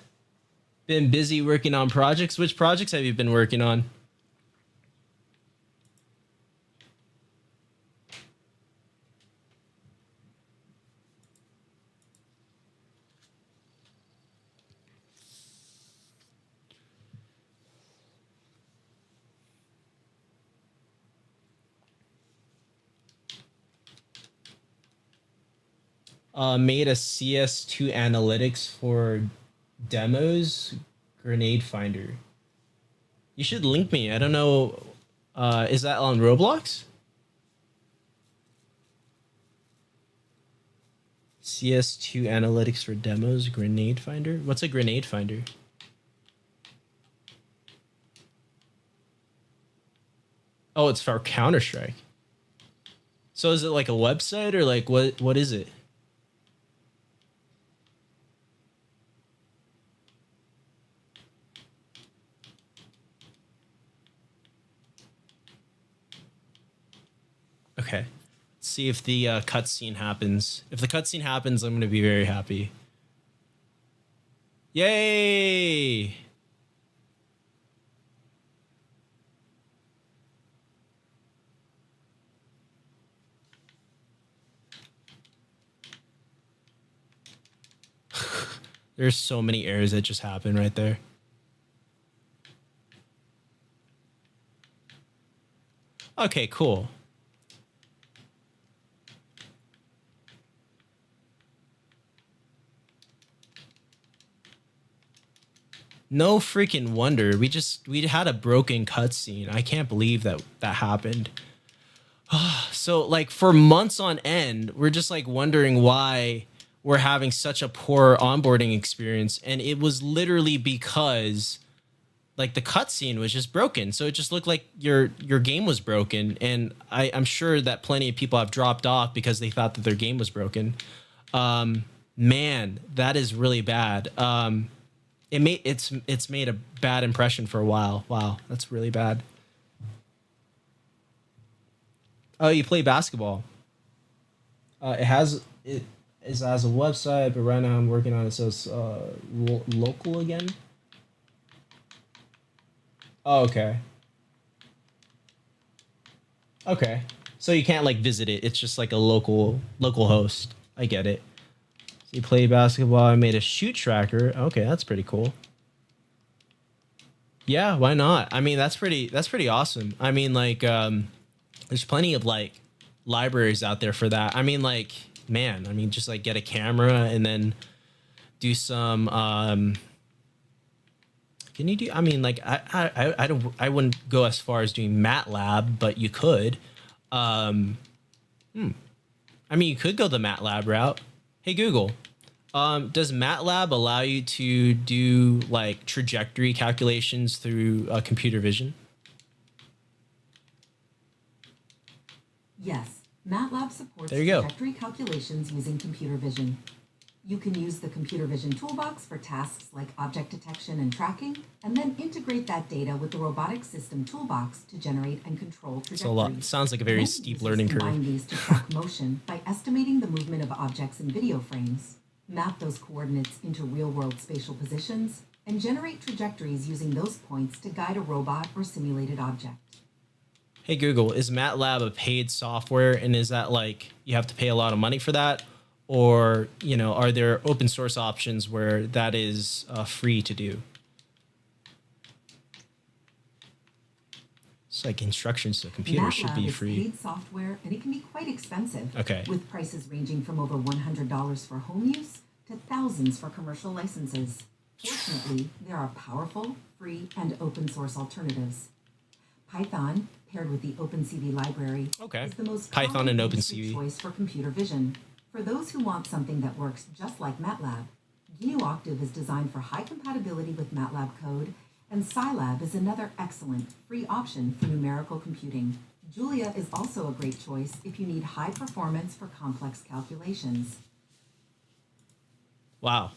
Been busy working on projects. Which projects have you been working on? Made a CS2 analytics for demos grenade finder. You should link me. I don't know. Is that on Roblox? CS2 analytics for demos grenade finder. What's a grenade finder? Oh, it's for Counter-Strike. So is it like a website or like what is it? Okay. Let's see if the cutscene happens. If the cutscene happens, I'm going to be very happy. Yay! There's so many errors that just happened right there. Okay, cool. No freaking wonder. We had a broken cutscene. I can't believe that happened. So like for months on end, we're just like wondering why we're having such a poor onboarding experience, and it was literally because like the cutscene was just broken. So it just looked like your game was broken, and I'm sure that plenty of people have dropped off because they thought that their game was broken. Man, that is really bad. It's made a bad impression for a while. Wow, that's really bad. Oh, you play basketball. It has a website, but right now I'm working on it. So it's local again. Oh, okay. Okay. So you can't like visit it. It's just like a local host. I get it. So you play basketball. I made a shoot tracker. Okay, that's pretty cool. Yeah, why not? I mean, that's pretty awesome. I mean, like there's plenty of like libraries out there for that. I mean, like man, I mean just like get a camera and then do some can you do? I mean, like I wouldn't go as far as doing MATLAB, but you could. Um, I mean, you could go the MATLAB route. Hey Google, does MATLAB allow you to do like trajectory calculations through computer vision? Yes, MATLAB supports There you go. trajectory calculations using computer vision. You can use the computer vision toolbox for tasks like object detection and tracking, and then integrate that data with the robotic system toolbox to generate and control It's a lot. trajectories. Sounds like a very Many steep users learning combine curve. these to track motion by estimating the movement of objects in video frames, map those coordinates into real-world spatial positions, and generate trajectories using those points to guide a robot or simulated object. Hey Google, is MATLAB a paid software, and is that like you have to pay a lot of money for that, or are there open source options where that is free to do? It's like instructions to a computer should MATLAB be is free. paid software, and it can be quite expensive. Okay. With prices ranging from over $100 for home use to thousands for commercial licenses. Fortunately, there are powerful, free, and open source alternatives. Python, paired with the OpenCV library, Okay. is the most Python common and industry OpenCV. choice for computer vision. For those who want something that works just like MATLAB, GNU Octave is designed for high compatibility with MATLAB code, and Scilab is another excellent free option for numerical computing. Julia is also a great choice if you need high performance for complex calculations. Wow.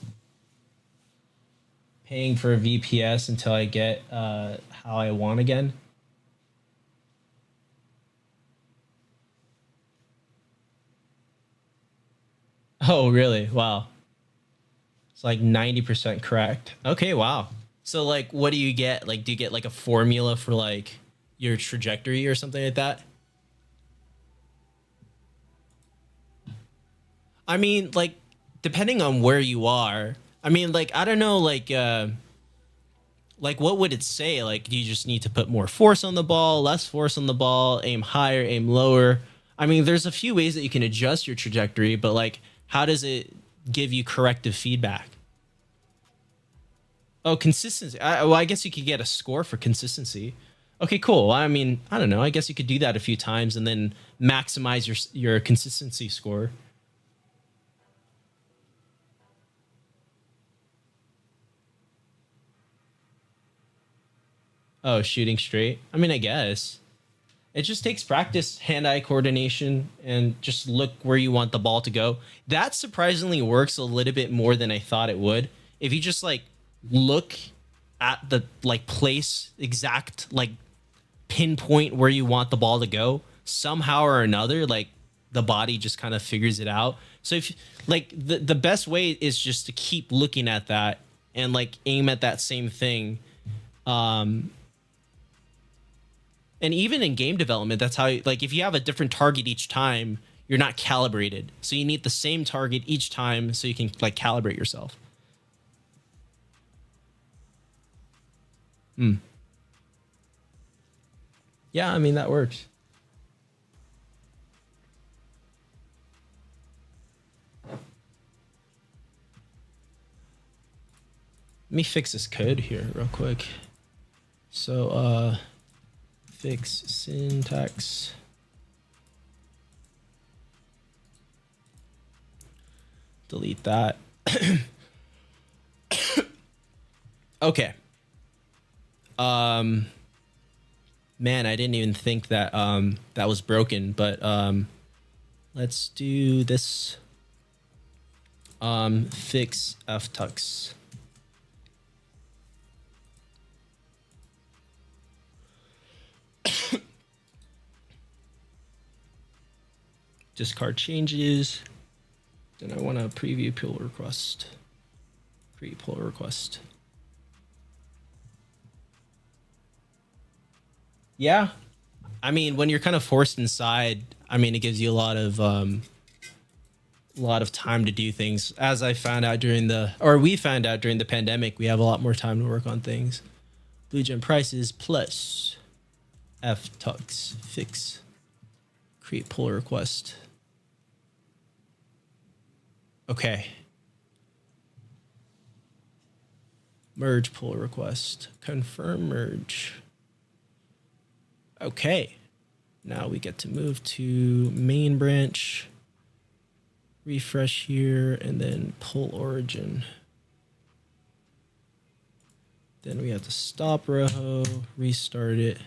Paying for a VPS until I get how I want again. Oh, really? Wow. It's like 90% correct. Okay, wow. So like what do you get? Like do you get like a formula for like your trajectory or something like that? I mean, like depending on where you are. I mean, like I don't know like what would it say? Like do you just need to put more force on the ball, less force on the ball, aim higher, aim lower? I mean, there's a few ways that you can adjust your trajectory, but like how does it give you corrective feedback? Oh, consistency. Well, I guess you could get a score for consistency. Okay, cool. Well, I mean, I don't know. I guess you could do that a few times and then maximize your consistency score. Oh, shooting straight. I mean, I guess it just takes practice, hand-eye coordination, and just look where you want the ball to go. That surprisingly works a little bit more than I thought it would. If you just like look at the like place exact like pinpoint where you want the ball to go, somehow or another, like the body just kind of figures it out. So if like the best way is just to keep looking at that and like aim at that same thing. Um, and even in game development, that's how like if you have a different target each time, you're not calibrated. So you need the same target each time so you can like calibrate yourself. Yeah, I mean that works. Let me fix this code here real quick. So fix syntax. Delete that. Okay. Man, I didn't even think that that was broken, but let's do this. Fix ftux. Discard changes. Then I want to preview pull request. Create pull request. Yeah. I mean, when you're kind of forced inside, I mean, it gives you a lot of time to do things. As I found out we found out during the pandemic, we have a lot more time to work on things. Blue gem prices plus ftux fix create pull request. Okay. Merge pull request. Confirm merge. Okay. Now we get to move to main branch. Refresh here and then pull origin. Then we have to stop row, restart it,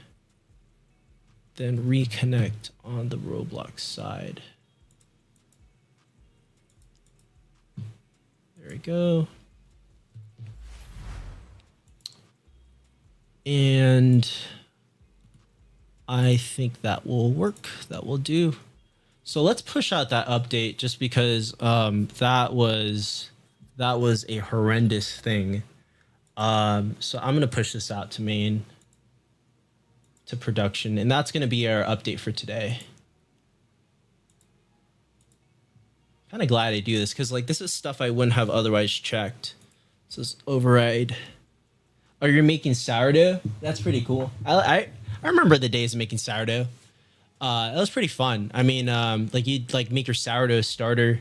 then reconnect on the Roblox side. There we go. And I think that will work. That will do. So let's push out that update just because that was a horrendous thing. So I'm gonna push this out to main, to production, and that's gonna be our update for today. Kind of glad I do this because like this is stuff I wouldn't have otherwise checked. So let's override. Oh, you're making sourdough? That's pretty cool. I remember the days of making sourdough. That was pretty fun. I mean, like you'd like make your sourdough starter,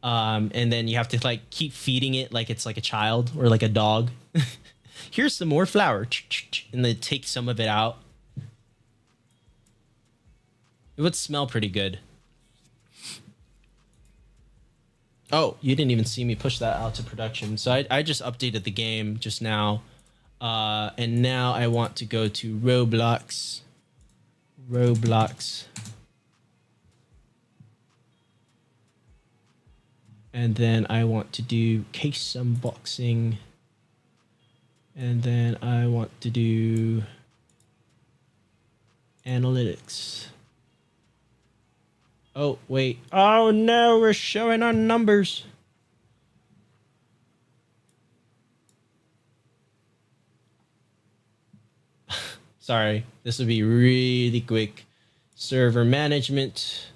and then you have to like keep feeding it like it's like a child or like a dog. Here's some more flour, and then take some of it out. It would smell pretty good. Oh, you didn't even see me push that out to production. So I just updated the game just now. And now I want to go to Roblox. And then I want to do case unboxing. And then I want to do analytics. Oh, wait. Oh, no, we're showing our numbers. Sorry, this will be really quick. Server management.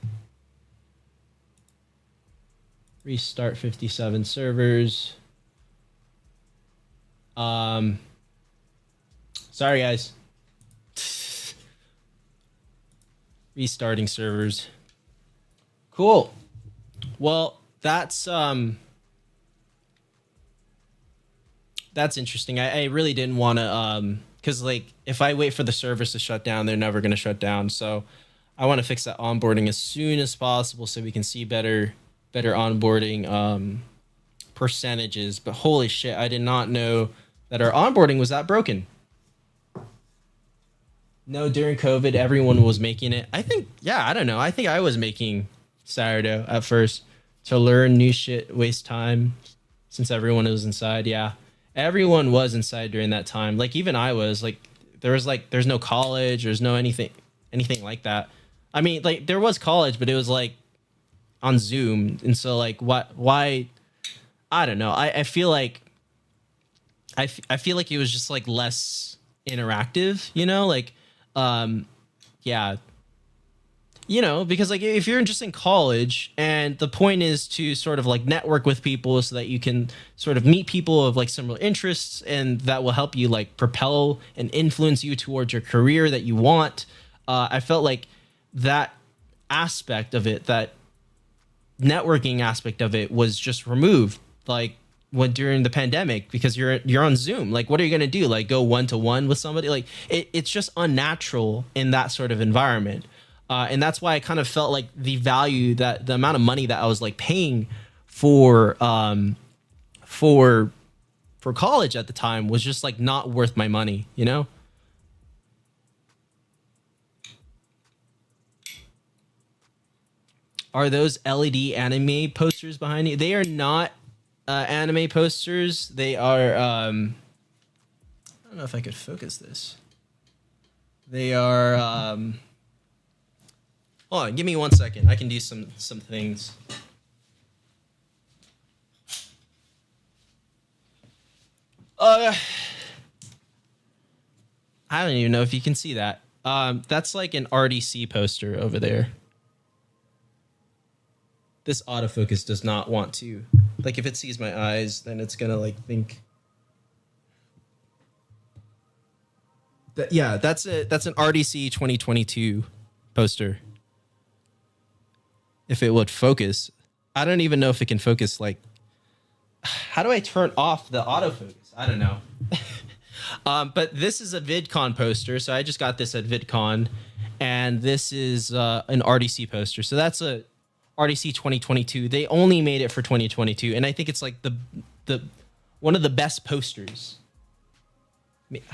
Restart 57 servers. Sorry, guys. Restarting servers. Cool. Well, that's interesting. I really didn't want to because like if I wait for the servers to shut down, they're never going to shut down. So I want to fix that onboarding as soon as possible so we can see better onboarding percentages. But holy shit, I did not know that our onboarding was that broken. No, during COVID, everyone was making it. I think, yeah, I don't know. I think I was making sourdough at first to learn new shit, waste time since everyone was inside. Yeah. Everyone was inside during that time. Like even I was like, there's no college, there's no anything like that. I mean, like there was college, but it was like on Zoom. And so like, why, I don't know. I feel like it was just like less interactive, you know, like, yeah, you know, because like if you're just in college and the point is to sort of like network with people so that you can sort of meet people of like similar interests and that will help you like propel and influence you towards your career that you want. I felt like that aspect of it, that networking aspect of it was just removed like when during the pandemic because you're on Zoom. Like what are you going to do? Like go one-to-one with somebody? Like it's just unnatural in that sort of environment. And that's why I kind of felt like the value that the amount of money that I was like paying for college at the time was just like not worth my money, you know? Are those LED anime posters behind you? They are not anime posters. They are I don't know if I could focus this. They are hold on, give me 1 second. I can do some things. I don't even know if you can see that. That's like an RDC poster over there. This autofocus does not want to, like, if it sees my eyes, then it's gonna like think that, yeah, that's an RDC 2022 poster. If it would focus, I don't even know if it can focus. Like, how do I turn off the autofocus? I don't know. But this is a VidCon poster, so I just got this at VidCon, and this is an RDC poster. So that's a RDC 2022. They only made it for 2022, and I think it's like the one of the best posters.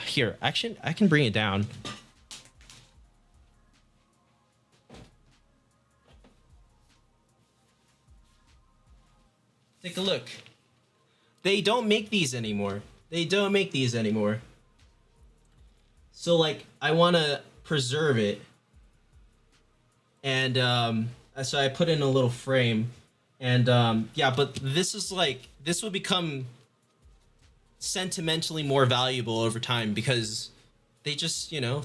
Here, actually, I can bring it down. Take a look. They don't make these anymore. They don't make these anymore. So, like, I want to preserve it. And so I put in a little frame. And yeah, but this is like, this will become sentimentally more valuable over time because they just, you know,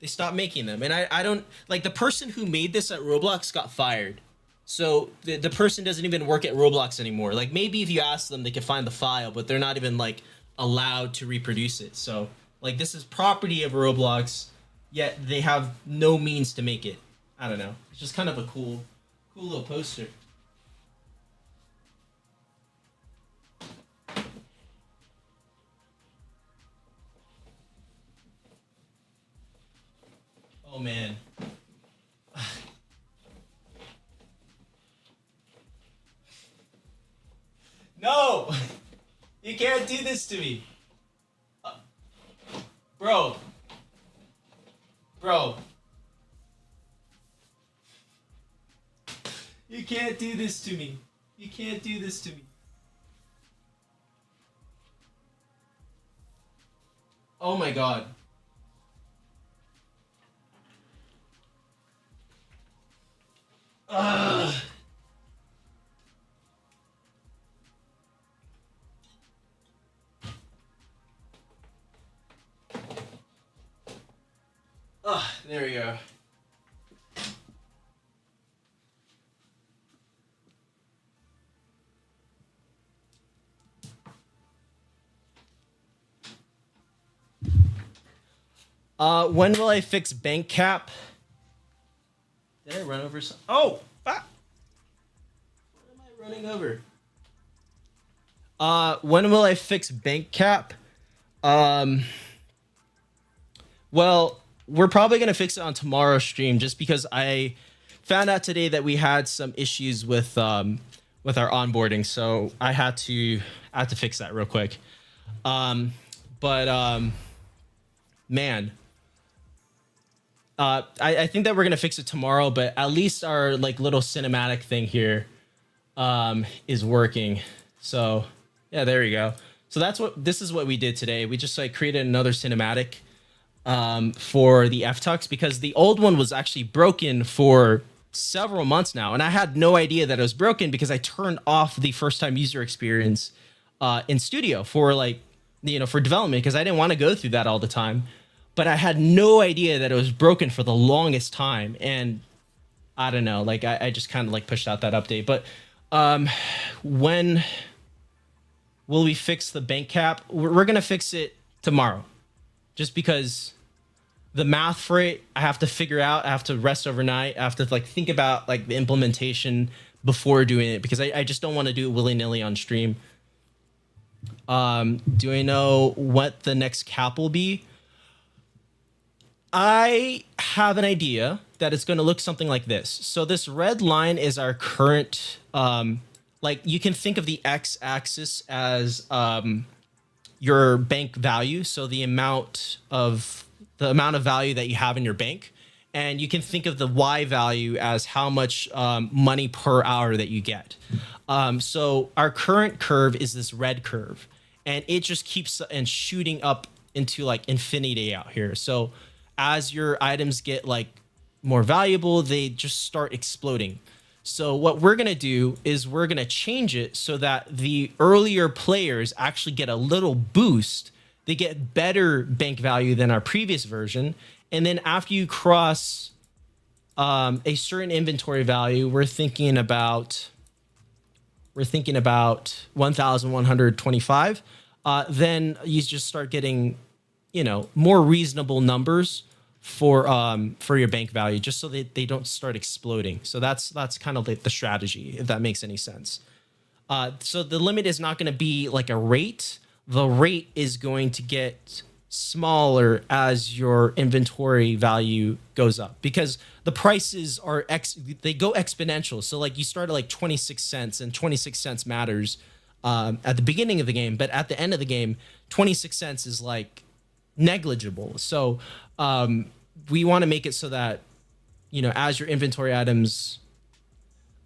they stopped making them. And I don't, like, the person who made this at Roblox got fired. So the person doesn't even work at Roblox anymore. Like, maybe if you ask them, they can find the file, but they're not even, like, allowed to reproduce it. So, like, this is property of Roblox, yet they have no means to make it. I don't know. It's just kind of a cool little poster. Oh, man. No! You can't do this to me. Bro. Bro. You can't do this to me. You can't do this to me. Oh my god. Ugh. There we go. When will I fix bank cap? Did I run over some? Oh, fuck. What am I running over? When will I fix bank cap? Well, we're probably going to fix it on tomorrow's stream just because I found out today that we had some issues with our onboarding. So I had to fix that real quick. Man, I think that we're going to fix it tomorrow, but at least our like little cinematic thing here is working. So yeah, there you go. So this is what we did today. We just like created another cinematic for the FTux because the old one was actually broken for several months now. And I had no idea that it was broken because I turned off the first time user experience in Studio for like, you know, for development because I didn't want to go through that all the time. But I had no idea that it was broken for the longest time. And I don't know, like I just kind of like pushed out that update. But when will we fix the bank cap? We're going to fix it tomorrow. Just because the math for it, I have to figure out. I have to rest overnight. I have to like think about like the implementation before doing it because I just don't want to do it willy-nilly on stream. Do I know what the next cap will be? I have an idea that it's going to look something like this. So this red line is our current, like you can think of the x-axis as your bank value. So the amount of value that you have in your bank. And you can think of the y value as how much money per hour that you get. So our current curve is this red curve, and it just keeps and shooting up into like infinity out here. So as your items get like more valuable, they just start exploding. So what we're going to do is we're going to change it so that the earlier players actually get a little boost. They get better bank value than our previous version. And then after you cross a certain inventory value, we're thinking about 1,125. Then you just start getting, more reasonable numbers for your bank value, just so that they don't start exploding. So that's kind of like the strategy, if that makes any sense. So the limit is not going to be like a rate. The rate is going to get smaller as your inventory value goes up, because the prices are they go exponential. So like you start at like 26 cents, and 26 cents matters at the beginning of the game, but at the end of the game, 26 cents is like negligible. So we want to make it so that, as your inventory items,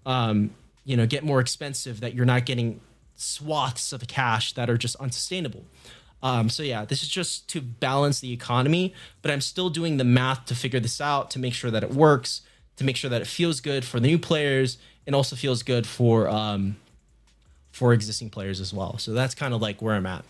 get more expensive, that you're not getting swaths of cash that are just unsustainable. So yeah, this is just to balance the economy, but I'm still doing the math to figure this out, to make sure that it works, to make sure that it feels good for the new players, and also feels good for existing players as well. So that's kind of like where I'm at.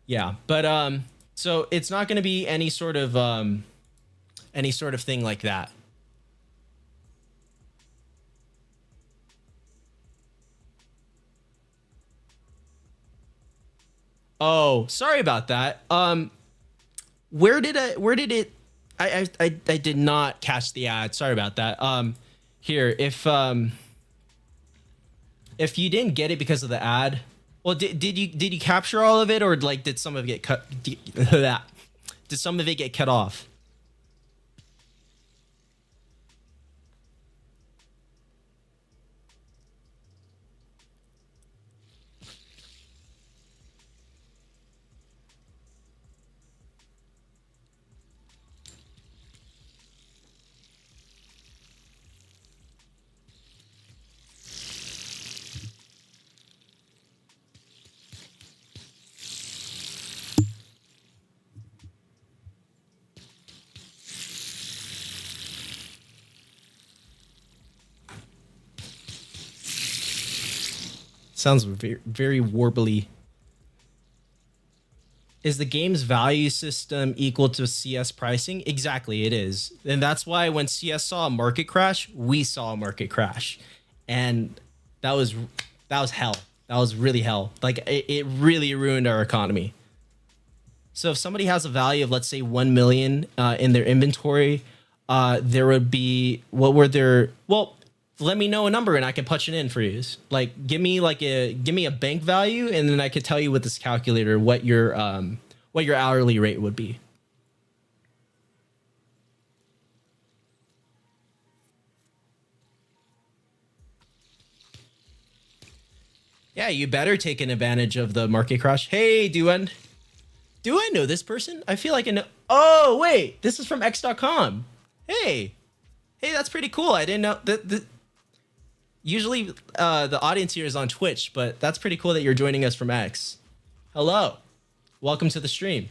Yeah, but so it's not going to be any sort of thing like that. Oh, sorry about that. Where did it? I did not catch the ad. Sorry about that. Here, if you didn't get it because of the ad, well, did you capture all of it, or like did some of it get cut? Did some of it get cut off? Sounds very, very warbly. Is the game's value system equal to CS pricing? Exactly, it is. And that's why when CS saw a market crash, we saw a market crash. And that was hell. That was really hell. Like it really ruined our economy. So if somebody has a value of, let's say, 1 million in their inventory, there would be, what were their, well, let me know a number and I can punch it in for you. Like, give me a bank value, and then I could tell you with this calculator what your hourly rate would be. Yeah, you better take an advantage of the market crash. Hey, do I know this person? I feel like I know. Oh, wait, this is from X.com. Hey, that's pretty cool. I didn't know that. Usually the audience here is on Twitch, but that's pretty cool that you're joining us from X. Hello. Welcome to the stream.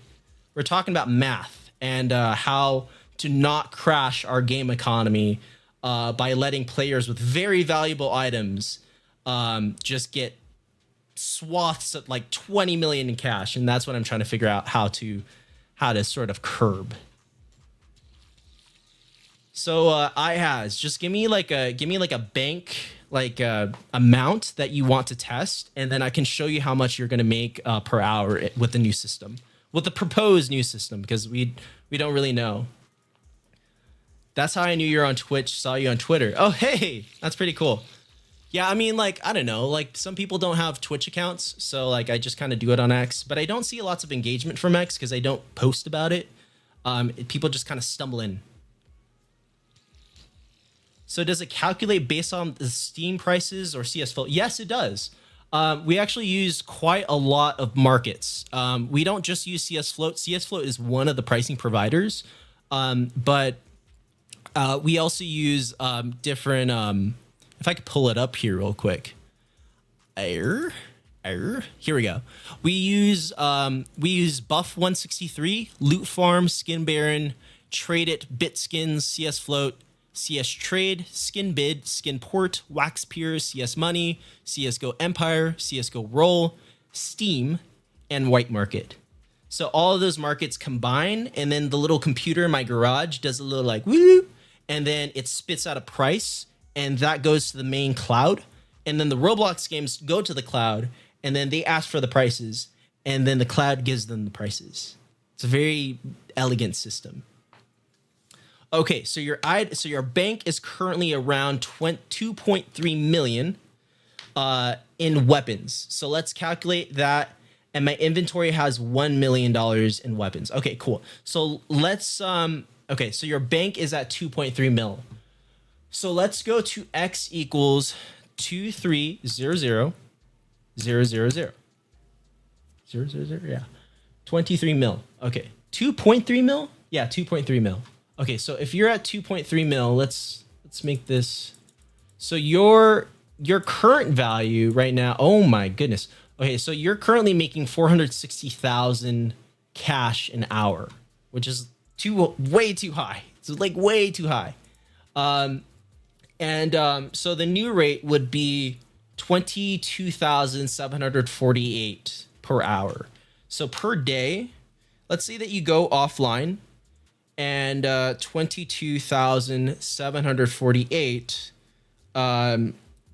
We're talking about math and how to not crash our game economy by letting players with very valuable items just get swaths of like 20 million in cash. And that's what I'm trying to figure out how to sort of curb. So IHAS, just give me like a bank amount that you want to test, and then I can show you how much you're going to make per hour with the new system, with the proposed new system, because we don't really know. That's how I knew you're on Twitch. Saw you on Twitter. Oh, hey, that's pretty cool. Yeah, I mean, like, I don't know, like some people don't have Twitch accounts, so like I just kind of do it on X, but I don't see lots of engagement from X because I don't post about it. People just kind of stumble in. So does it calculate based on the Steam prices or CS Full? Yes, it does. We actually use quite a lot of markets. We don't just use CS Float. CS Float is one of the pricing providers, but we also use different. If I could pull it up here real quick. Here we go. We use Buff 163, Loot Farm, Skin Baron, Trade It, Bitskins, CS Float, CS Trade, Skin Bid, Skin Port, Wax Piers, CS Money, CSGO Empire, CSGO Roll, Steam, and White Market. So all of those markets combine, and then the little computer in my garage does a little like woo, and then it spits out a price, and that goes to the main cloud. And then the Roblox games go to the cloud, and then they ask for the prices, and then the cloud gives them the prices. It's a very elegant system. Okay, so your bank is currently around 2.3 million in weapons. So let's calculate that, and my inventory has $1 million in weapons. Okay, cool. So let's okay, so your bank is at 2.3 mil. So let's go to X equals 2300 000 yeah, 23 mil. Okay, 2.3 mil. Yeah, 2.3 mil. Okay, so if you're at 2.3 mil, let's make this. So your current value right now. Oh my goodness. Okay, so you're currently making 460,000 cash an hour, which is way too high. It's like way too high. So the new rate would be 22,748 per hour. So per day, let's say that you go offline, and 22,748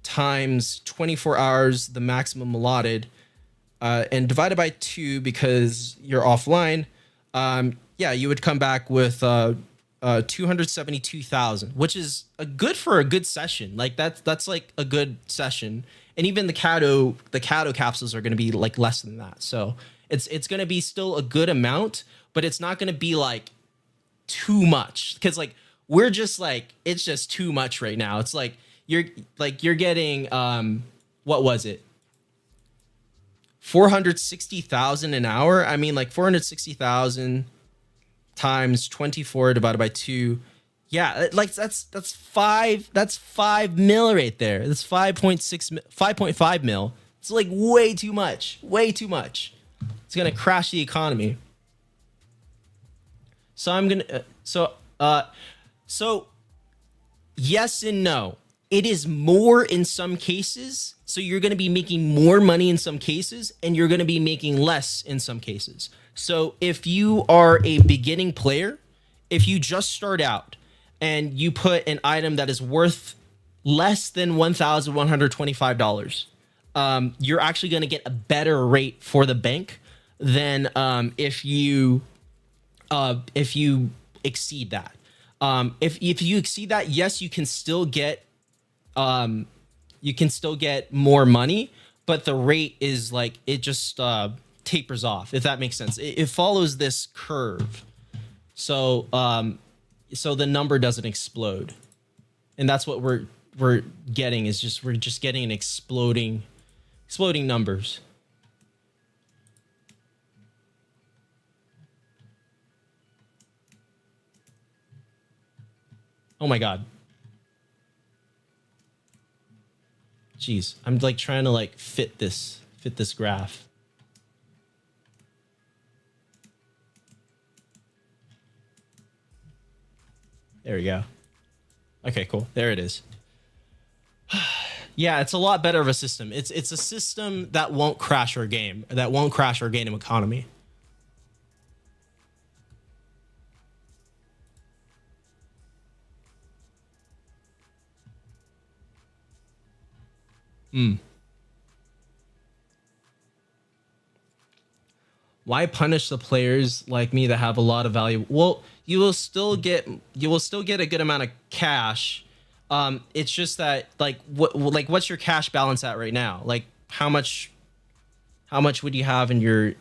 times 24 hours, the maximum allotted, and divided by 2 because you're offline. Yeah, you would come back with 272,000, which is good for a good session. Like that's like a good session. And even the Kato capsules are going to be like less than that. So it's going to be still a good amount, but it's not going to be like too much, because like we're just like, it's just too much right now. It's like you're getting what was it, 460,000 an hour. I mean, like 460,000 times 24 divided by 2. Yeah, like that's 5 mil right there. That's 5.5 mil. It's like way too much. It's gonna crash the economy. So I'm gonna so yes and no. It is more in some cases. So you're gonna be making more money in some cases, and you're gonna be making less in some cases. So if you are a beginning player, if you just start out and you put an item that is worth less than $1,125, you're actually going to get a better rate for the bank than if you exceed that. If you exceed that, yes, you can still get more money, but the rate is like, it just tapers off, if that makes sense. It follows this curve, so the number doesn't explode, and that's what we're getting, is we're just getting an exploding numbers. Oh my god. Jeez, I'm like trying to like fit this graph. There we go. Okay, cool. There it is. Yeah, it's a lot better of a system. It's a system that won't crash our game, that won't crash our game economy. Why punish the players like me that have a lot of value? Well, you will still get a good amount of cash. It's just that what's your cash balance at right now? Like how much would you have in your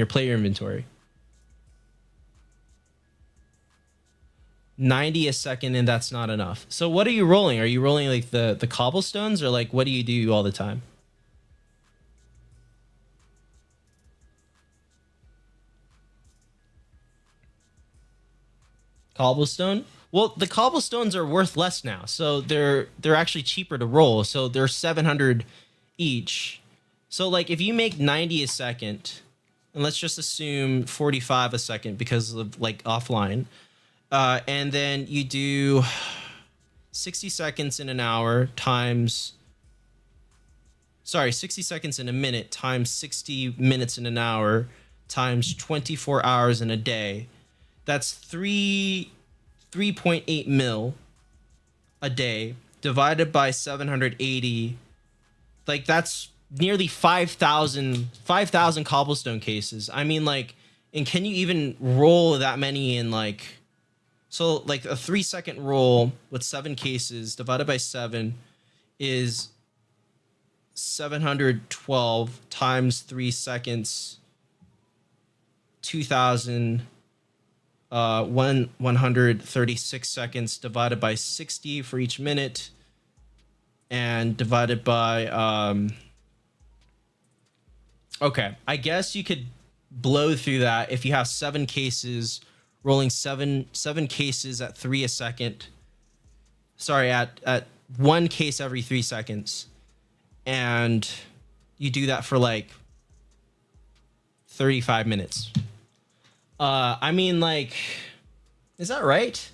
player inventory? 90 a second, and that's not enough. So what are you rolling? Are you rolling like the cobblestones, or like what do you do all the time? Cobblestone. Well, the cobblestones are worth less now, so they're actually cheaper to roll. So they're 700 each. So like if you make 90 a second, and let's just assume 45 a second because of like offline, and then you do 60 seconds in an hour times, sorry, 60 seconds in a minute times 60 minutes in an hour times 24 hours in a day. That's 3.8 mil a day divided by 780. Like that's nearly 5,000 cobblestone cases. I mean, like, and can you even roll that many in like, so like a 3-second roll with 7 cases divided by 7 is 712 times 3 seconds, 2,000, 136 seconds divided by 60 for each minute, and divided by okay, I guess you could blow through that if you have 7 cases rolling seven cases at 3 a second. Sorry, at 1 case every 3 seconds, and you do that for like 35 minutes. I mean, like, is that right?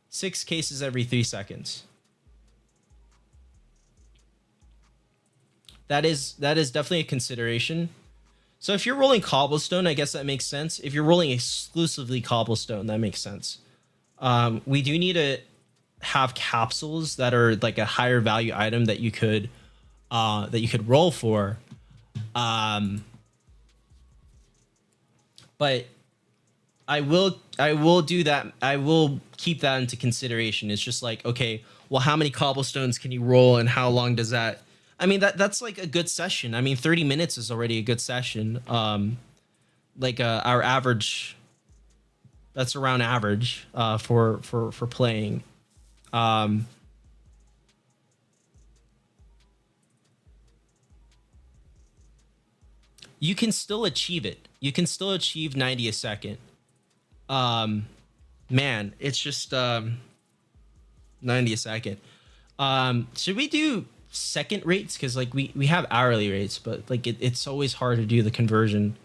6 cases every 3 seconds. That is definitely a consideration. So if you're rolling cobblestone, I guess that makes sense. If you're rolling exclusively cobblestone, that makes sense. We do need to have capsules that are like a higher value item that you could roll for. But I will do that. I will keep that into consideration. It's just like, okay, well, how many cobblestones can you roll and how long does that? I mean, that's like a good session. I mean, 30 minutes is already a good session. Like our average, that's around average for playing. You can still achieve it. You can still achieve 90 a second. Man, it's just 90 a second. Should we do second rates? Because like we have hourly rates, but like it's always hard to do the conversion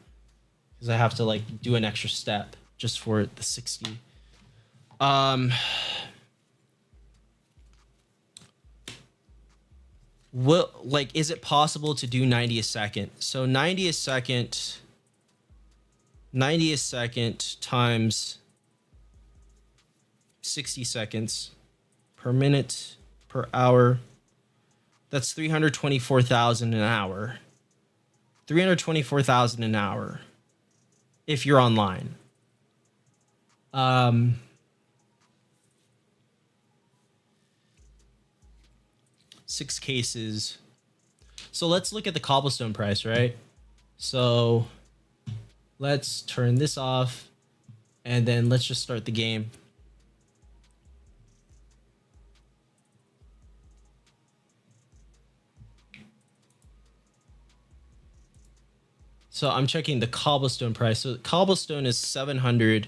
because I have to like do an extra step just for the 60. Will, like, is it possible to do 90 a second? So 90 a second times 60 seconds per minute per hour. That's 324,000 an hour. 324,000 an hour if you're online. 6 cases. So let's look at the cobblestone price, right? So let's turn this off and then let's just start the game. So I'm checking the cobblestone price. So cobblestone is 700.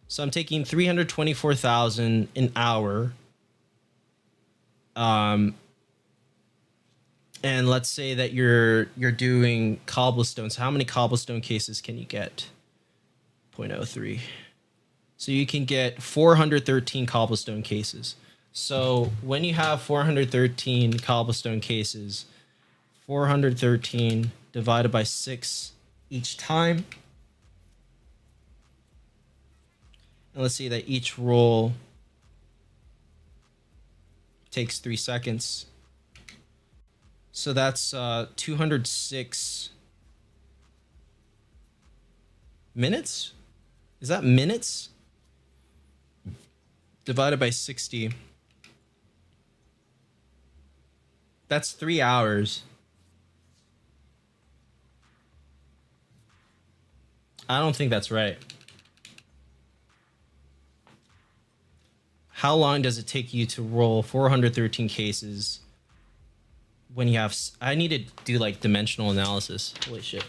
So I'm taking 324,000 an hour. And let's say that you're doing cobblestones. How many cobblestone cases can you get? 0.03. So you can get 413 cobblestone cases. So when you have 413 cobblestone cases, 413 divided by 6 each time. And let's see that each roll takes 3 seconds. So that's 206 minutes? Is that minutes? Divided by 60. That's 3 hours. I don't think that's right. How long does it take you to roll 413 cases when you have... I need to do like dimensional analysis. Holy shit.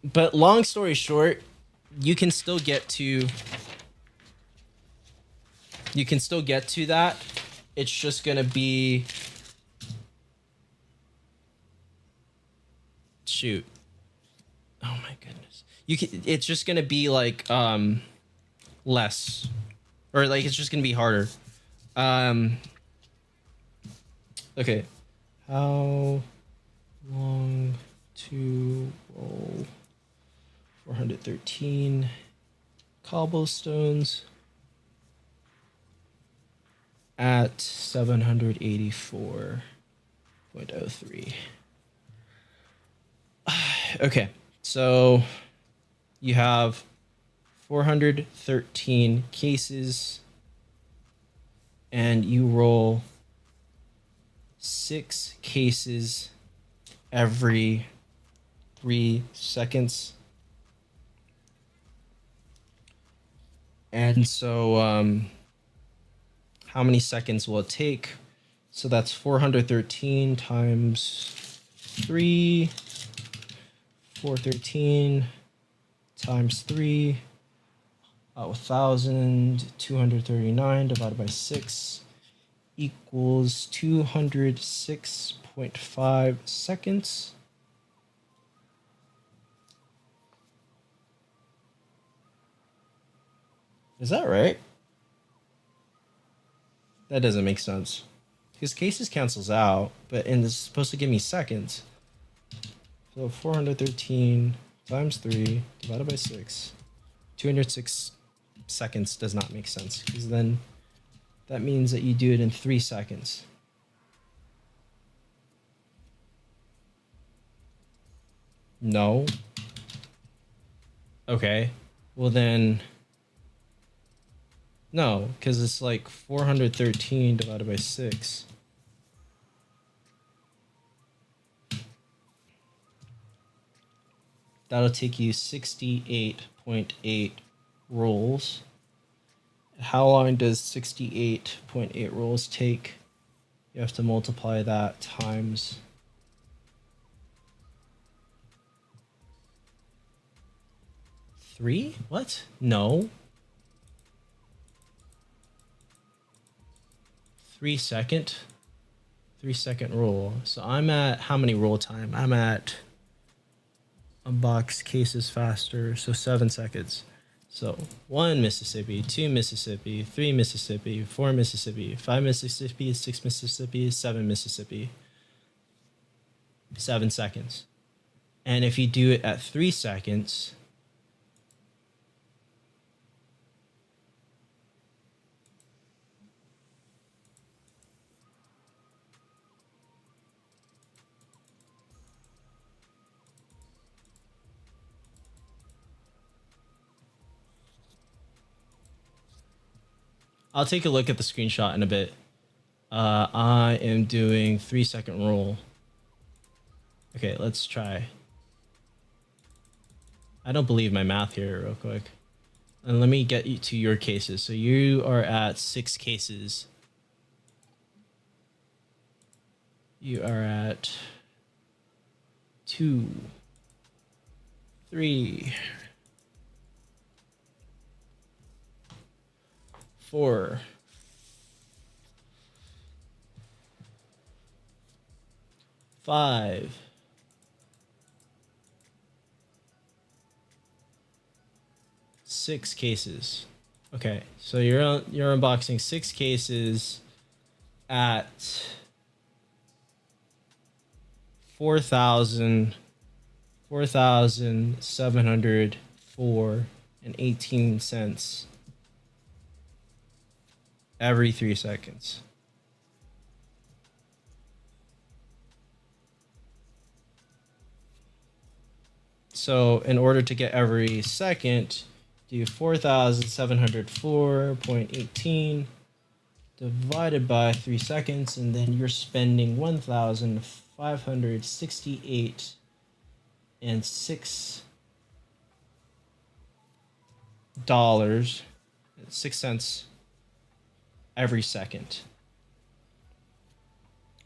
But long story short, you can still get to that. It's just gonna be shoot. Oh my goodness. It's just gonna be like less. Or like it's just gonna be harder. Okay. How long to roll 413 cobblestones at 784.03. Okay, so you have 413 cases and you roll 6 cases every 3 seconds. And so how many seconds will it take? So that's 413 times 3, 413 times 3, 1,239 divided by 6 equals 206.5 seconds. Is that right? That doesn't make sense. Because cases cancels out, and it's supposed to give me seconds. So 413 times 3 divided by 6. 206 seconds does not make sense. Because then that means that you do it in 3 seconds. No. Okay. Well then... No, because it's like 413 divided by 6. That'll take you 68.8 rolls. How long does 68.8 rolls take? You have to multiply that times 3? What? No. 3 second roll. So I'm at how many roll time? I'm at unbox cases faster. So 7 seconds. So 1 Mississippi, 2 Mississippi, 3 Mississippi, 4 Mississippi, 5 Mississippi, 6 Mississippi, 7 Mississippi. 7 seconds. And if you do it at 3 seconds, I'll take a look at the screenshot in a bit. I am doing 3 second roll. Okay, let's try. I don't believe my math here real quick. And let me get you to your cases. So you are at 6 cases. You are at 2, 3, 4, 5, 6 cases. Okay, so you're unboxing 6 cases at 4,704 and 18 cents every 3 seconds. So in order to get every second, do 4,704.18 divided by 3 seconds, and then you're spending 1,568 and $6.06 every second.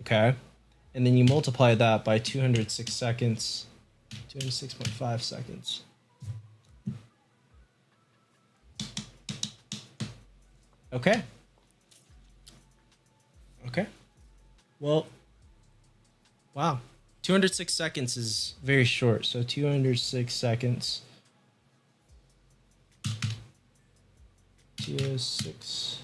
Okay, and then you multiply that by 206 seconds, 206.5 seconds. Okay. Okay. Well, wow. 206 seconds is very short. So 206 seconds. 206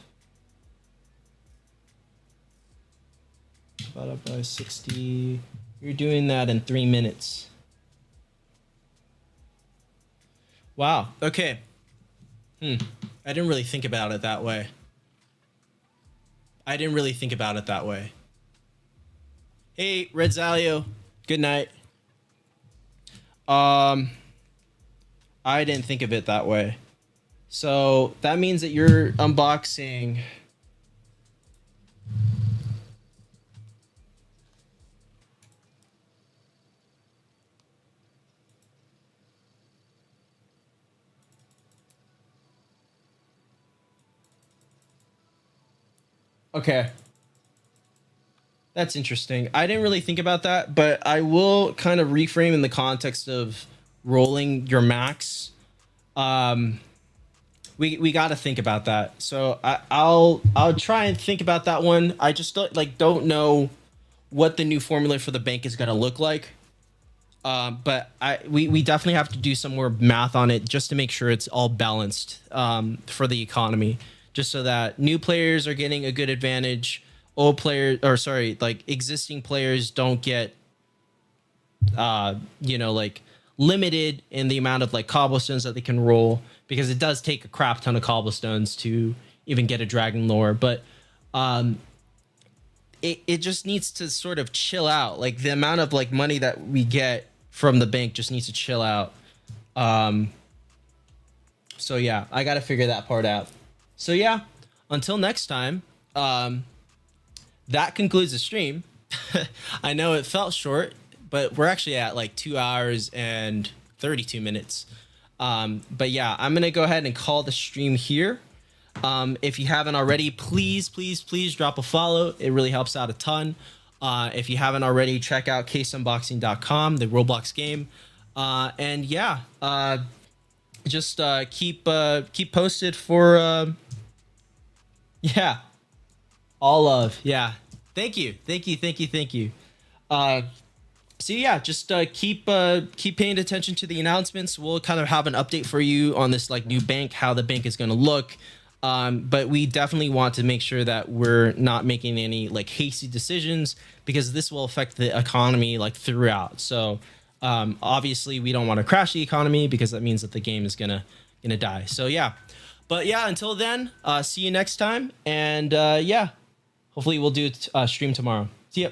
divided by 60. You're doing that in 3 minutes. Wow. Okay. I didn't really think about it that way. Hey, Red Zalio. Good night. I didn't think of it that way. So that means that you're unboxing. Okay. That's interesting. I didn't really think about that, but I will kind of reframe in the context of rolling your max. We got to think about that. So I'll try and think about that one. I just don't know what the new formula for the bank is going to look like. But we definitely have to do some more math on it just to make sure it's all balanced for the economy, just so that new players are getting a good advantage. Old players, or sorry, like existing players don't get, like limited in the amount of like cobblestones that they can roll, because it does take a crap ton of cobblestones to even get a dragon lore. But it just needs to sort of chill out. Like the amount of like money that we get from the bank just needs to chill out. So yeah, I got to figure that part out. So yeah, until next time, that concludes the stream. I know it felt short, but we're actually at like 2 hours and 32 minutes. But yeah, I'm going to go ahead and call the stream here. If you haven't already, please drop a follow. It really helps out a ton. If you haven't already, check out caseunboxing.com, the Roblox game. And yeah, just keep posted for yeah, all love. Yeah, thank you. So yeah, just keep paying attention to the announcements. We'll kind of have an update for you on this like new bank, how the bank is going to look. But we definitely want to make sure that we're not making any like hasty decisions, because this will affect the economy like throughout. So obviously we don't want to crash the economy, because that means that the game is gonna die. So yeah, but yeah, until then, see you next time, and yeah, hopefully we'll do a stream tomorrow. See ya.